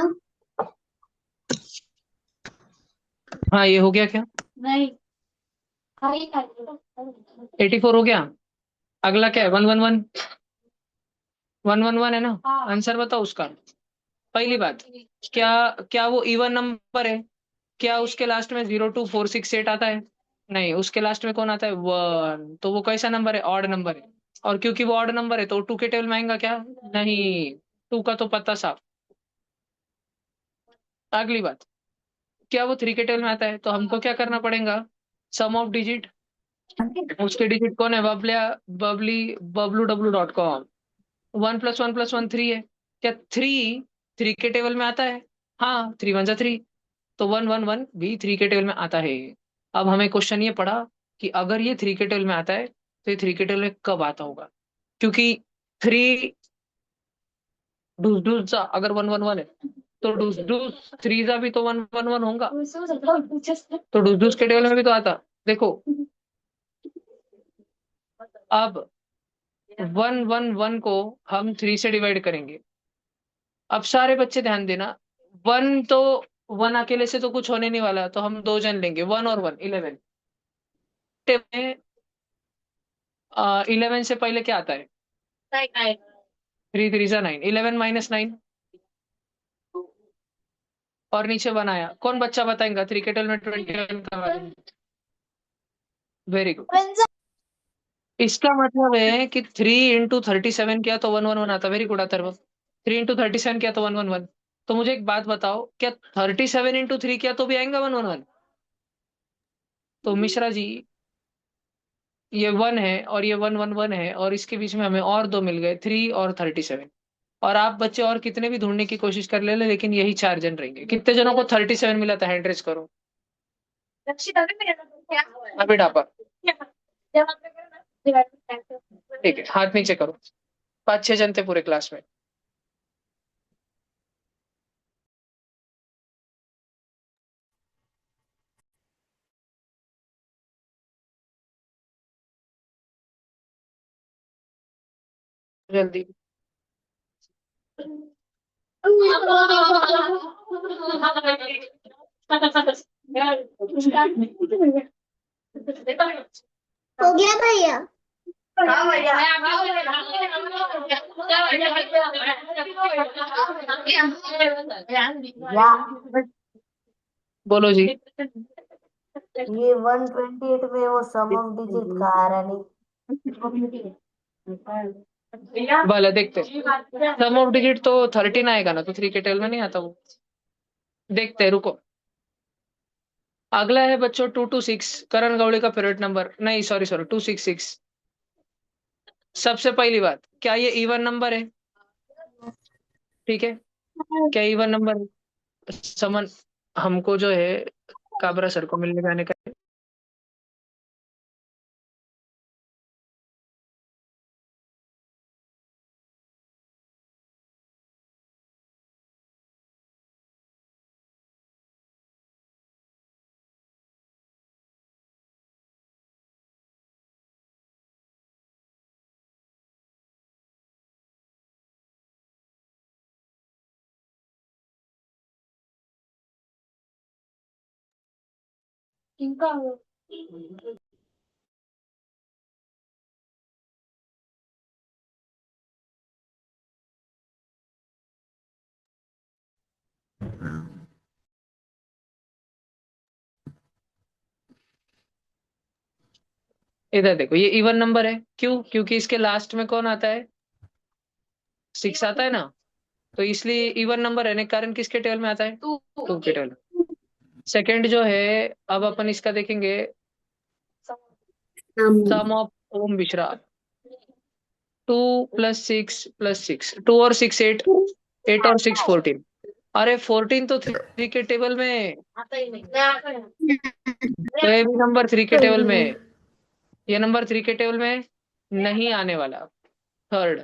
हाँ, ये हो गया क्या. नहीं. हाँ ये 84 हो गया. अगला क्या है. 111. 111 है ना. हाँ. आंसर बताओ उसका. पहली बात, क्या क्या वो इवन नंबर है. क्या उसके लास्ट में 02468 आता है. नहीं, उसके लास्ट में कौन आता है. 1. तो वो कैसा नंबर है. ऑड नंबर है. और क्योंकि वो ऑड नंबर है तो 2 के टेबल में आएगा क्या. नहीं, 2 का तो पता साफ. अगली बात, क्या वो 3 के टेबल में आता है तो हमको क्या करना पड़ेगा. सम ऑफ डिजिट. उसके डिजिट कौन है. बबलिया, बबली, bublu.com. 1+1+1 3 है. क्या 3 के टेबल में आता है. हाँ, 3 1 3. तो 111 भी 3 के टेबल में आता है. अब हमें क्वेश्चन ये पड़ा कि अगर ये 3 के टेबल में आता है तो ये 3 के टेबल में कब आता होगा. क्योंकि 3 डूस डूस सा अगर 111 है तो डूस डूस थ्री सा भी तो 111 होगा, तो डूस डूस के टेबल में भी तो आता। देखो अब 111 को हम 3 से डिवाइड करेंगे। अब सारे बच्चे ध्यान देना, 1 तो 1 अकेले से तो कुछ होने नहीं वाला, तो हम 2 जन लेंगे, 1 और 1 11। 11 से पहले क्या आता है? 3 3 सा 9, 11 माइनस 9 और नीचे बनाया। कौन बच्चा बताएगा 3 के टेबल में 21 का वैल्यू? Very good. इसका मतलब है कि 3 इंटू 37 किया तो 111 आता। Very good Atharva. 3 इंटू 37 किया तो 111। तो मुझे एक बात बताओ, क्या 37 इंटू 3 किया तो भी आएगा 111? तो मिश्रा जी, ये 1 है और ये 111 है, और इसके बीच में हमें और 2 मिल गए, 3 और 37। और आप बच्चे और कितने भी ढूंढने की कोशिश कर ले लेकिन यही 4 जन रहेंगे। कितने जनों को 37 मिला था? हैंड रेज करो अभी डापा। ठीक है, हाथ नीचे करो। 5 6 जन थे पूरे क्लास में। जल्दी। हो गया भैया? बोलो जी। ये 128 में वो सम ऑफ डिजिट का आ रहा नहीं। भले देखते, सम ऑफ डिजिट तो 13 आएगा ना, तो 3 के टेल में नहीं आता वो। देखते हैं, रुको। अगला है बच्चों 226, करण गौड़े का फेवरेट नंबर। नहीं सॉरी सॉरी, 266। सबसे पहली बात, क्या ये इवन नंबर है? ठीक है, क्या इवन नंबर है? समन हमको जो है काबरा सर को मिलने जाने का है। इधर देखो, ये इवन नंबर है। क्यों? क्योंकि इसके लास्ट में कौन आता है? 6 आता है ना, तो इसलिए इवन नंबर है। कारण किसके टेबल में आता है? 2 के टेबल में। सेकंड जो है, अब अपन इसका देखेंगे, sum of Om Mishra. 2 plus 6 plus 6, 2 और 6 8, 8 और 6 14। अरे 14 तो 3 के टेबल में है। तो ये भी नंबर 3 के टेबल में है। ये नंबर 3 के टेबल में नहीं आने वाला। थर्ड,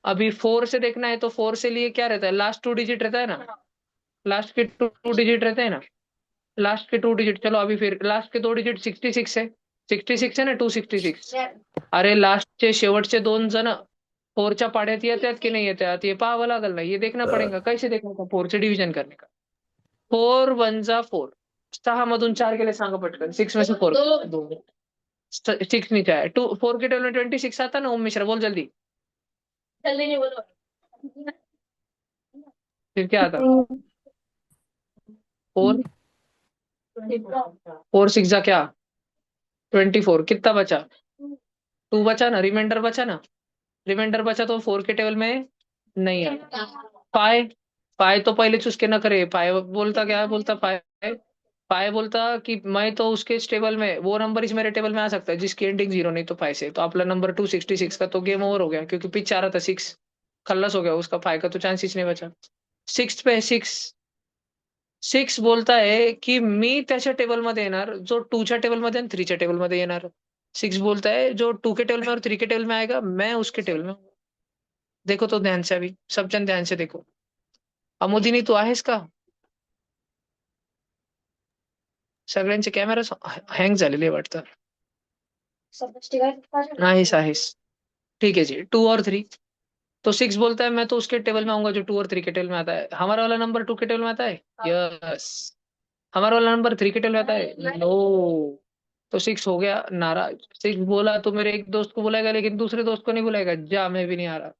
अभी 4 से देखना है, तो 4 से लिए क्या रहता है? लास्ट 2 डिजिट रहता है ना, लास्ट के 2 डिजिट रहते हैं ना, लास्ट के 2 डिजिट। चलो अभी फिर लास्ट के 2 डिजिट 66 है। 66 है ना, 266। अरे लास्टचे शेवटचे 2 जण 4च्या पाड्यात येतात की नाही येतात हे पाहावं लागेल ना, ये देखना पडेगा। कैसे देखना का? 4 चे डिव्हिजन करने का। 4 1 जा 4, 6 मधून 4 गेले सांगा पटकन। 6 में से 4 2, 6 नीचे आहे। 2 4 के टेबल में 26 आता ना ओम मिश्रा, बोल जल्दी। जल्दी नहीं बोलो, फिर क्या आता? 4 4 6 जा क्या? 24। कितना बचा? 2 बचा ना, रिमाइंडर बचा ना। रिमाइंडर बचा तो 4 के टेबल में नहीं है। पाए, पाए तो पहले चूज के ना करे। पाए बोलता क्या बोलता? पाए पाए बोलता कि मैं तो उसके टेबल में, वो नंबर इस मेरे टेबल में आ सकता है जिसकी एंडिंग 0 नहीं तो 5 से। तो आपला नंबर 266 का तो गेम ओवर हो गया, क्योंकि पिच आ रहा था 6, खल्लास हो गया उसका। 5 का तो चांस ही नहीं बचा। 6 पे 6, 6 बोलता है की मी त्याच्या टेबलमध्ये येणार जो 2 च्या टेबलमध्ये आणि 3 च्या टेबलमध्ये येणार। 6 बोलता है जो 2 के टेबल में और 3 के टेबल में आएगा मैं उसके टेबल में हूँ। देखो तो ध्यान से, अभी सब जन ध्यान से देखो। अमोदिनी तू आहेस का? सगळ्यांचे कॅमेरा हँग झालेले वाटतं. आहेस आहेस. ठीक है जी, 2 और 3. तो 6 बोलता है मैं तो उसके टेबल में आऊंगा जो 2 और 3 के टेबल में आता है. हमारा वाला नंबर 2 के टेबल में आता है. यस. हमारा वाला नंबर 3 के टेबल में आता है. नो. तो 6 हो गया नाराज. 6 बोला तो मेरे एक दोस्त को बुलाएगा लेकिन दूसरे दोस्त को नहीं बुलाएगा. जा, मैं भी नहीं आ रहा.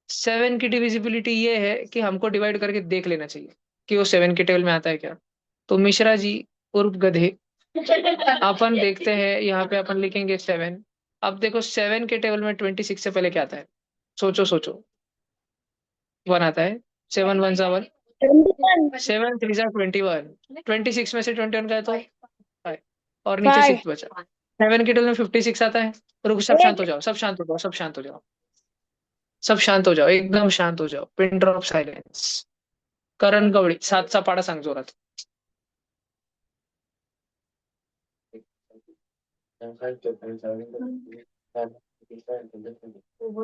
7 की डिविजिबिलिटी ये है कि हमको डिवाइड करके देख लेना चाहिए कि वो 7 के टेबल में आता है क्या. तो मिश्रा जी उर्फ गधे, अपन देखते हैं यहाँ पे अपन लिखेंगे 7. अब देखो 7 के टेबल में 26 से पहले क्या आता है. सोचो सोचो. 1 आता है. 7 1 जा 1. 7 3 जा 21. 26 में से 21 का है तो 5. और नीचे 6 बचा. 7 के टेबल में 56 आता है. रुक, सब शांत हो जाओ, सब शांत हो जाओ, सब शांत हो जाओ. सब शांत हो जाओ, एकदम शांत हो जाओ. Pin drop silence. Karan Gawali 7चा पाडा सांग जोरात.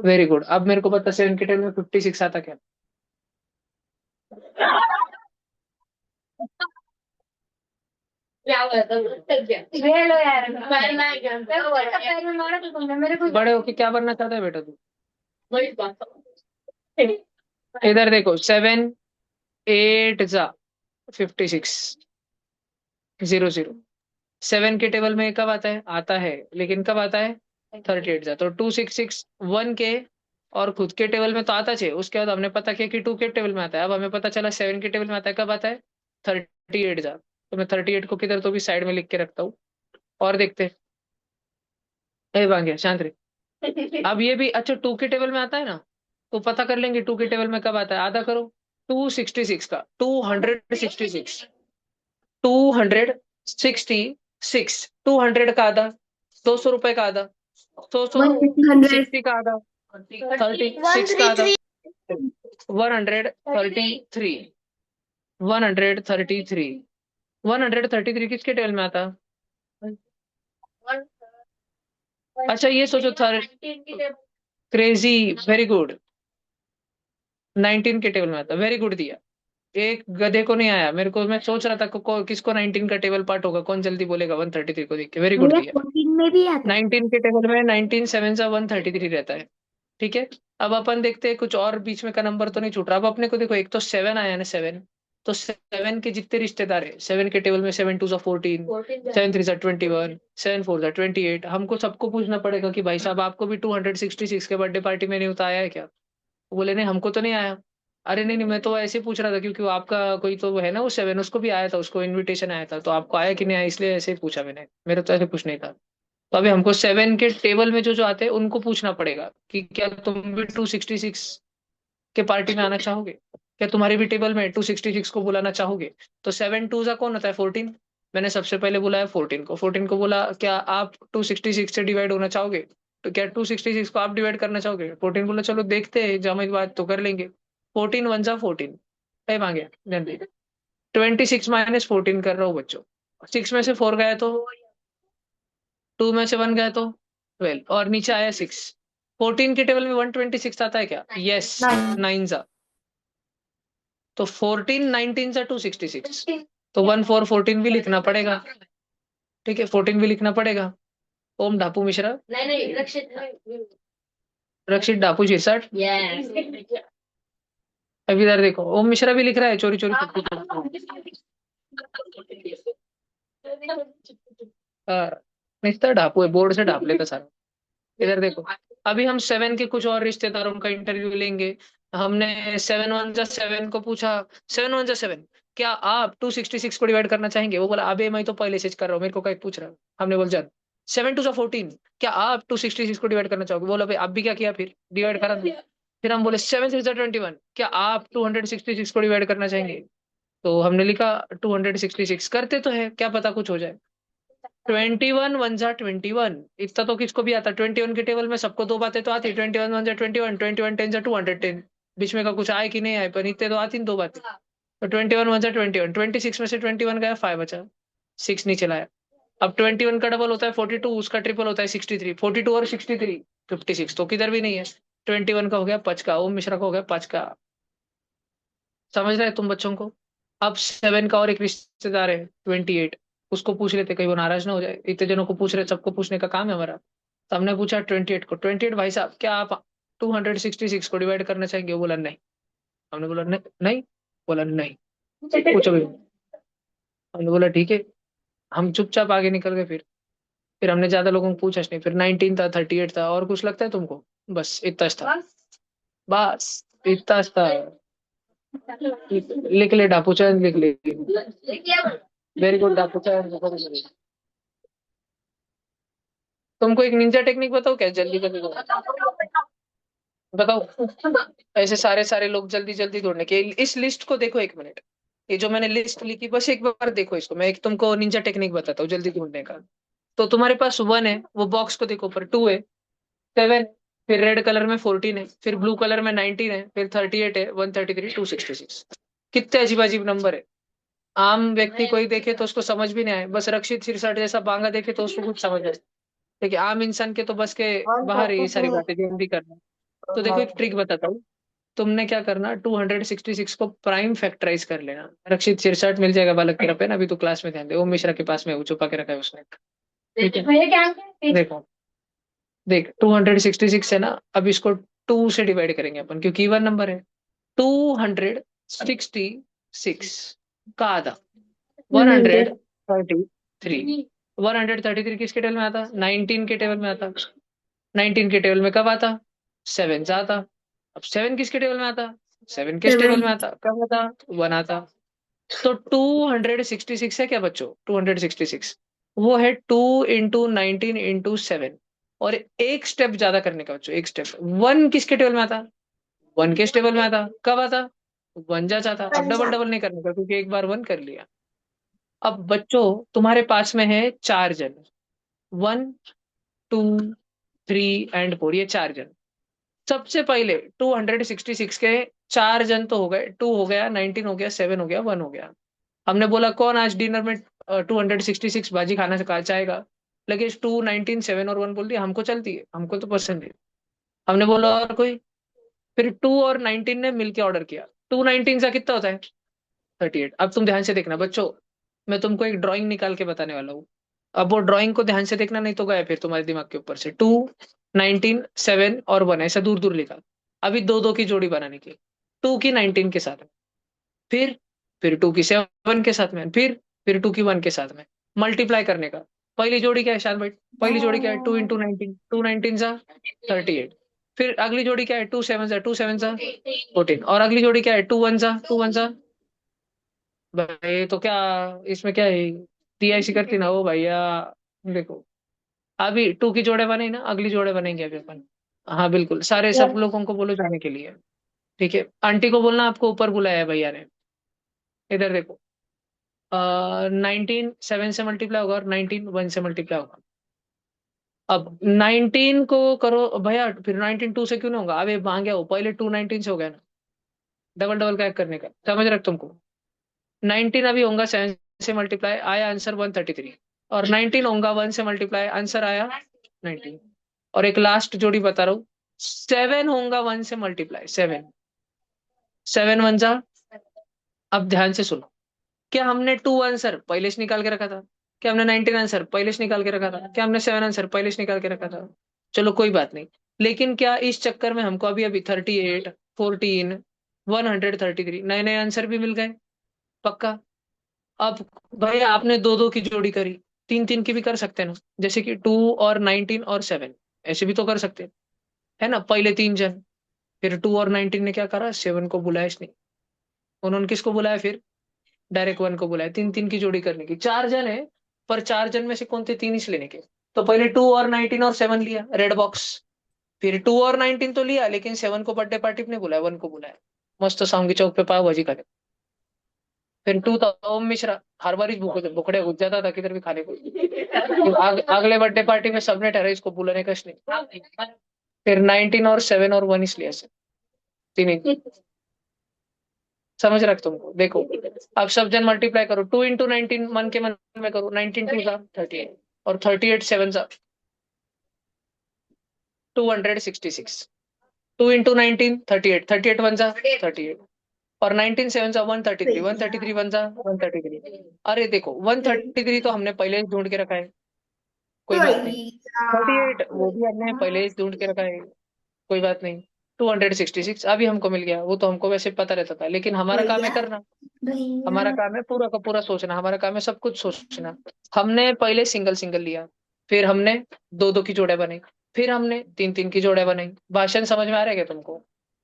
Very good. अब मेरे को बता 7 के टेबल में 56 आता क्या? बड़े होके क्या बनना चाहता है बेटा तू? इधर देखो. 7 8 जा 56. 0 0. 7 के टेबल में कब आता है? आता है, लेकिन कब आता है? 38 जा. तो 2 6 6 1 के और खुद के टेबल में तो आता है. उसके बाद हमने पता किया कि 2 के टेबल में आता है. अब हमें पता चला 7 के टेबल में आता है. कब आता है? 38 जा. तो मैं 38 को किधर तो भी साइड में लिख के रखता हूँ. और देखते हैं. ए भांग्या शांत रहे. अब ये भी अच्छा 2 के टेबल में आता है ना, तो पता कर लेंगे 2 के टेबल में कब आता है. आधा करो. 266 का 266. 266. 200 का आधा. 200 रुपए का आधा. 200. 100 60 का आधा. 36 का आधा. 133. 133. 133 किसके टेबल में आता? अच्छा ये सोचो. क्रेजी. Very good. 19 के टेबल में आता. वेरी गुड दिया. एक गधे को नहीं आया. मेरे को, मैं सोच रहा था किसको 19 का टेबल पार्ट होगा, कौन जल्दी बोलेगा 133 को देख के. वेरी गुड भैया दिया. 14 में भी आता है. 19 के टेबल में 19 7 सा 133 रहता है. ठीक है. अब अपन देखते हैं कुछ और बीच में का नंबर तो नहीं छूट रहा. अब अपने को देखो, एक तो 7 आया ना 7. तो 7 के जितने रिश्तेदार है 7 के टेबल में, 7 2 सा 14. 7 3 सा 21. 7 4 सा 28. हमको सबको पूछना पड़ेगा कि भाई साहब आपको भी 266 के बर्थडे पार्टी में नहीं उतारा है क्या? वो बोले नहीं हमको तो नहीं आया. अरे नहीं नहीं, मैं तो ऐसे ही पूछ रहा था क्योंकि वो आपका कोई तो वो है ना वो 7, उसको भी आया था, उसको इनविटेशन आया था. तो आपको आया कि नहीं आया, इसलिए ऐसे ही पूछा मैंने. मेरा तो ऐसे कुछ नहीं था. तो अभी हमको 7 के टेबल में जो जो आते हैं उनको पूछना पड़ेगा कि क्या तुम भी 266 के पार्टी में आना चाहोगे? क्या तुम्हारी भी टेबल में 266 को बुलाना चाहोगे? तो 7 2 जा कौन होता है? 14. मैंने सबसे पहले बुलाया 14 को. 14 को बोला क्या आप 266 से डिवाइड होना चाहोगे? तो क्या 266 को आप डिवाइड करना चाहोगे? 14 बोला चलो देखते हैं, जब हम बात तो कर लेंगे. 14 1 जा 14. टाइम आ गया जल्दी. 26 माइनस 14 कर रहा हूँ बच्चों. 6 में से 4 गया तो 2 में से 1 गया तो 12. और नीचे आया 6. 14 के टेबल में 126 आता है क्या? यस. 9 जा. तो 14 19 जा 266. तो 1 4 14 भी लिखना पड़ेगा. ठीक है, 14 भी लिखना पड़ेगा. ओम ढापू मिश्रा. नहीं रक्षित. रक्षित ढापू 66. अभी इधर देखो, ओम मिश्रा भी लिख रहा है चोरी चोरी. मिस्टर ढापू है, बोर्ड से ढाप लेता सारा. इधर देखो. अभी हम 7 के कुछ और रिश्तेदारों का इंटरव्यू लेंगे. हमने 7 1 जा 7 को पूछा. 7 1 जा 7, क्या आप 266 को डिवाइड करना चाहेंगे? वो बोला अबे मैं तो पहले से कर रहा हूँ, मेरे को क्या पूछ रहा है. हमने बोल जान. 7 2 जा 14, क्या आप 266 को डिवाइड करना चाहोगे? बोला भाई आप भी क्या किया, फिर डिवाइड करा दो. फिर हम बोले 7 6 जा 21, क्या आप 266 को डिवाइड करना चाहेंगे? तो हमने लिखा 266. करते तो है, क्या पता कुछ हो जाए. 21 1 जा 21. इतना तो किसको भी आता. 21 के टेबल में सबको दो बातें तो आती. 21 1 जा 21. 21 10 जा 210. बीच में का कुछ आए कि नहीं आए, पर इतने तो आती दो बातें. तो 21 1 जा 21. 26 में से 21 गया, 5 बचा. 6 नहीं चलाया. अब 21 का डबल होता है 42, उसका ट्रिपल होता है 63. 42 और 63 56, तो किधर भी नहीं है. 21 का हो गया पचका, ओम मिश्रा का हो गया पचका। समझ रहे तुम बच्चों को? अब 7 का और एक रिश्तेदार है 28, उसको पूछ लेते, कहीं वो नाराज ना हो जाए, इतने जनों को पूछ रहे, सबको पूछने का काम है हमारा। तो हमने पूछा 28 को, 28 भाई साहब क्या आप 266 को डिवाइड करना चाहेंगे? वो बोला नहीं। हमने बोला नहीं नहीं, बोला नहीं, पूछो भाई। हमने बोला ठीक है, हम चुपचाप आगे निकल गए। फिर हमने ज्यादा लोगों को पूछा नहीं, फिर 19 था, 38 था, और कुछ लगता है तुमको? बस इतना था, बस इतना था। लिख ले डापू चैन, लिख ले। वेरी गुड डापू चैन। तुमको एक निंजा टेक्निक बताओ क्या, जल्दी जल्दी बताओ। ऐसे सारे सारे लोग जल्दी जल्दी ढूंढने के, इस लिस्ट को देखो एक मिनट, ये जो मैंने लिस्ट लिखी बस एक बार देखो इसको, मैं एक तुमको निंजा टेक्निक बताता हूँ जल्दी ढूंढने का। तो तुम्हारे पास 1 है, वो बॉक्स को देखो, ऊपर 2 है, 7, फिर रेड कलर में 14 है, फिर ब्लू कलर में 19 है, फिर 38 है, 133, 266। कितने अजीब अजीब नंबर है। आम व्यक्ति कोई देखे तो उसको समझ भी नहीं आए, बस रक्षित सिरसाट जैसा बांगा देखे तो उसको कुछ समझ आए, लेकिन आम इंसान के तो बस के बाहर है ये सारी बातें जो हम भी करना है। तो देखो एक ट्रिक बताता हूँ, तुमने क्या करना, 266 को प्राइम फैक्टराइज कर लेना। रक्षित सिरसाट मिल जाएगा बालक तेरा पेन, अभी तो क्लास में ध्यान दे, ओम मिश्रा के पास में वो छुपा के रखा है उसने। ठीक है, देखो देख 266 है ना, अब इसको 2 से डिवाइड करेंगे अपन, क्योंकि इवन नंबर है। 266 का आधा 133। 133 किसके टेबल में आता? 19 के टेबल में आता। 19 के टेबल में कब आता? 7 से आता। अब 7 किसके टेबल में आता? 7 किस टेबल में आता? कब आता? 1 आता। तो 266 है क्या बच्चों? 266 वो है 2 × 19 × 7, और एक स्टेप ज्यादा करने का बच्चों, एक स्टेप। 1 किसके टेबल में आता? 1 के टेबल में आता। कब आता? 1 जा चाहता। अब डबल डबल नहीं करने का, क्योंकि एक बार 1 कर लिया। अब बच्चों तुम्हारे पास में है 4 जन, 1, 2, 3 एंड 4, ये 4 जन। सबसे पहले 266 के 4 जन तो हो गए, 2 हो गया, 19 हो गया, 7 हो गया, 1 हो गया। हमने बोला कौन आज डिनर में 266 भाजी खाना चाहेगा? लगे 2, 19, 7 और 1 बोल दिया, हमको चलती है, हमको तो पसंद है। हमने बोला और कोई? फिर 2 और 19 ने मिलके ऑर्डर किया। 2 19 का कितना होता है? 38। अब तुम ध्यान से देखना बच्चों, मैं तुमको एक ड्राइंग निकाल के बताने वाला हूँ। अब वो ड्राइंग को ध्यान से देखना, नहीं तो गया फिर तुम्हारे दिमाग के ऊपर से। 2 19 7 और 1 ऐसा दूर दूर लिखा। अभी दो दो की जोड़ी बनाने की, 2 की 19 के साथ में, फिर फिर 2 की 7 के साथ में, फिर 2 की 1 के साथ में, मल्टीप्लाई करने का। पहली जोड़ी क्या है शायद भाई? पहली जोड़ी क्या है? 2 × 19, 2 19 जा 38। फिर अगली जोड़ी क्या है? 2 7 जा 14। और अगली जोड़ी क्या है? 2 1 जा। भाई तो क्या इसमें क्या है? टीआईसी करती ना हो भैया। देखो अभी 2 की जोड़े बने ना, अगली जोड़े बनेंगे अभी अपन। हाँ बिल्कुल, सारे सब लोगों को बोलो जाने के लिए। ठीक है, आंटी को बोलना आपको ऊपर बुलाया है भैया ने। इधर देखो, 19 7 से मल्टीप्लाई होगा, और 19 1 से मल्टीप्लाई होगा। अब 19 को करो भैया, फिर 19 2 से क्यों नहीं होगा? अब ये भाग गया हो, पहले 2 19 से हो गया ना, डबल डबल का करने का, समझ रख तुमको? 19 अभी होगा 7 से मल्टीप्लाई, आया आंसर 133। और 19 होगा 1 से मल्टीप्लाई, आंसर आया 19। और एक लास्ट जोड़ी बता रहा हूँ, 7 होगा 1 से मल्टीप्लाई, 7, 7 1 जा। अब ध्यान से सुनो, क्या हमने 2 आंसर पहले से निकाल के रखा था? क्या हमने 19 आंसर पहले से निकाल के रखा था? क्या हमने 7 आंसर पहले से निकाल के रखा था? चलो कोई बात नहीं, लेकिन क्या इस चक्कर में हमको अभी अभी 38, 14, 133 नए नए आंसर भी मिल गए? पक्का? अब भाई आपने दो दो की जोड़ी करी, तीन तीन की भी कर सकते हैं ना, जैसे कि 2 और 19 और 7, ऐसे भी तो कर सकते हैं, है ना? पहले 3 जन, फिर 2 और 19 ने क्या करा? 7 को बुलाया इसने, उन्होंने किसको बुलाया फिर? डायरेक्ट 1 को बुलाया। तीन तीन की जोड़ी करने की, 4 जन है, पर 4 जन में से कौन थे? 3 इस लेने के। तो पहले 2 और 19 और 7 लिया, रेड बॉक्स। फिर 2 और 19 तो लिया, लेकिन 7 को बर्थडे पार्टी ने बुलाया, 1 को बुलाया, मस्त सामगी चौक पे पाव भाजी खा। फिर 2 था ओम मिश्रा, हर बार ही भुखड़े घुस जाता था किधर भी खाने को। अगले बर्थडे पार्टी में सबने ठहरा इसको बुलाने का नहीं। फिर 19 और 7 और 1 इसलिए से तीन ही। समझ रख तुमको? देखो अब सब जन मल्टीप्लाई करो, 2 × 19 मन के मन में करो, 19 2 जा 38, और 38 7 जा 266। 2 इंटू 19 38 38 वन जा 38 और 19 7 जा 133 133 वन जा 133। अरे देखो 133 तो हमने पहले ही ढूंढ के रखा है, कोई बात नहीं। 38 वो भी हमने पहले ही ढूंढ के रखा है, कोई बात नहीं। 266 अभी हमको मिल गया, वो तो हमको वैसे पता रहता था, लेकिन हमारा काम है करना, हमारा काम है पूरा का पूरा सोचना, हमारा काम है सब कुछ सोचना। हमने पहले सिंगल सिंगल लिया, फिर हमने दो दो की जोड़े बनाई, फिर हमने तीन तीन की जोड़े बनाई। भाषण समझ में आ रहा है क्या तुमको?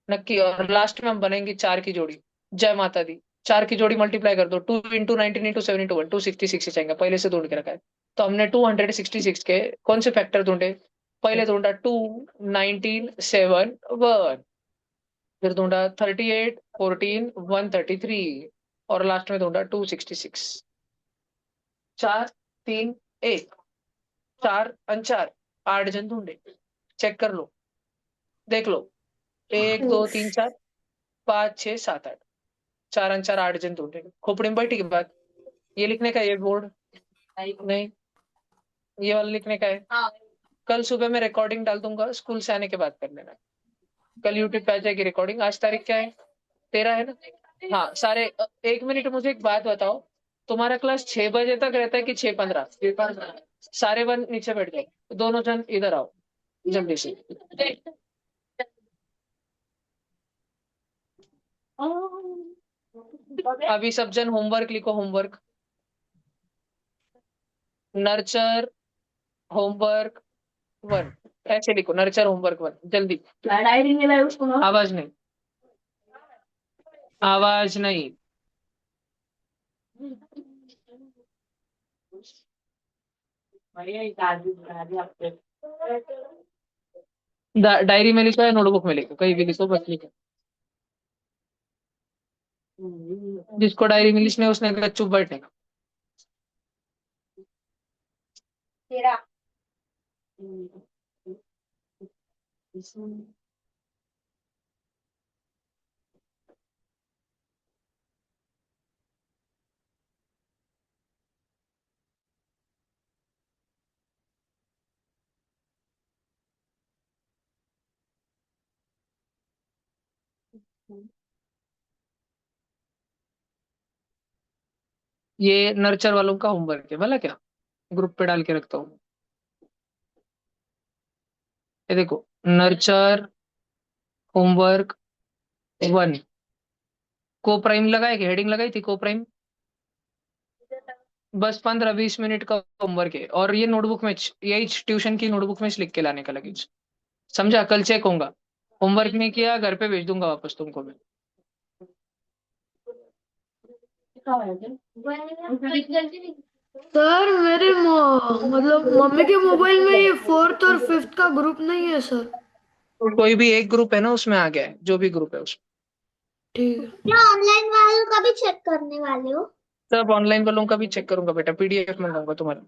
नक्की। और लास्ट में हम बनाएंगे चार की जोड़ी। जय माता दी। चार की जोड़ी मल्टीप्लाई कर दो, 2 इंटू 19 इंटू 7 इंटू 1 266 जाएगा, पहले से ढूंढ के रखा है। तो हमने 266 के कौन से फैक्टर ढूंढे? पहले ढूंढा 2 19 7 1, फिर ढूंढा 38 14 133, और लास्ट में ढूंढा 266। 4 3 1, 4 4 8 जन ढूंढे। चेक कर लो, देख लो, 1 2 3 4 5 6 7 8, 4 4 8 जन ढूंढे। खोपड़ी में बैठी की बात। ये लिखने का ये बोर्ड नहीं, ये वाला लिखने का है। कल सुबह मैं रिकॉर्डिंग डाल दूंगा, स्कूल से आने के बाद कर लेना। कल यूट्यूब पे आ जाएगी रिकॉर्डिंग। आज तारीख क्या है? 13 है ना? हाँ सारे। 1 मिनट मुझे एक बात बताओ, तुम्हारा क्लास 6 बजे तक रहता है कि 6:15? सारे वन नीचे बैठ जाओ, दोनों जन इधर आओ जल्दी से। अभी सब जन होमवर्क लिखो, होमवर्क। नर्चर होमवर्क 1 ऐसे लिखो, नर्चर होमवर्क 1 जल्दी। डायरी में लाए उसको। आवाज नहीं, आवाज नहीं। डायरी में लिखो या नोटबुक में लिखो, कहीं भी लिखो, बस लिखो। जिसको डायरी में लिखना है उसने कहा चुप बैठने का। ये नर्चर वालों का होमवर्क है, भला क्या ग्रुप पे डाल के रखता हूँ। ये देखो, नर्चर होमवर्क 1। को प्राइम लगाए कि हेडिंग लगाई थी को प्राइम? बस 15-20 मिनट का होमवर्क है, और ये नोटबुक में यही ट्यूशन की नोटबुक में लिख के लाने का लगेज। समझा? कल चेक होगा। होमवर्क नहीं किया घर पे भेज दूंगा वापस तुमको मैं। सर मेरे मतलब मम्मी के मोबाइल में ये 4th और 5th का ग्रुप नहीं है सर। कोई भी एक ग्रुप है ना, उसमें आ गया है, जो भी ग्रुप है उसमें। ठीक है। क्या ऑनलाइन वालों का भी चेक करने वाले हो? सब ऑनलाइन वालों का भी चेक करूंगा बेटा, पीडीएफ मंगाऊंगा तुम्हारा।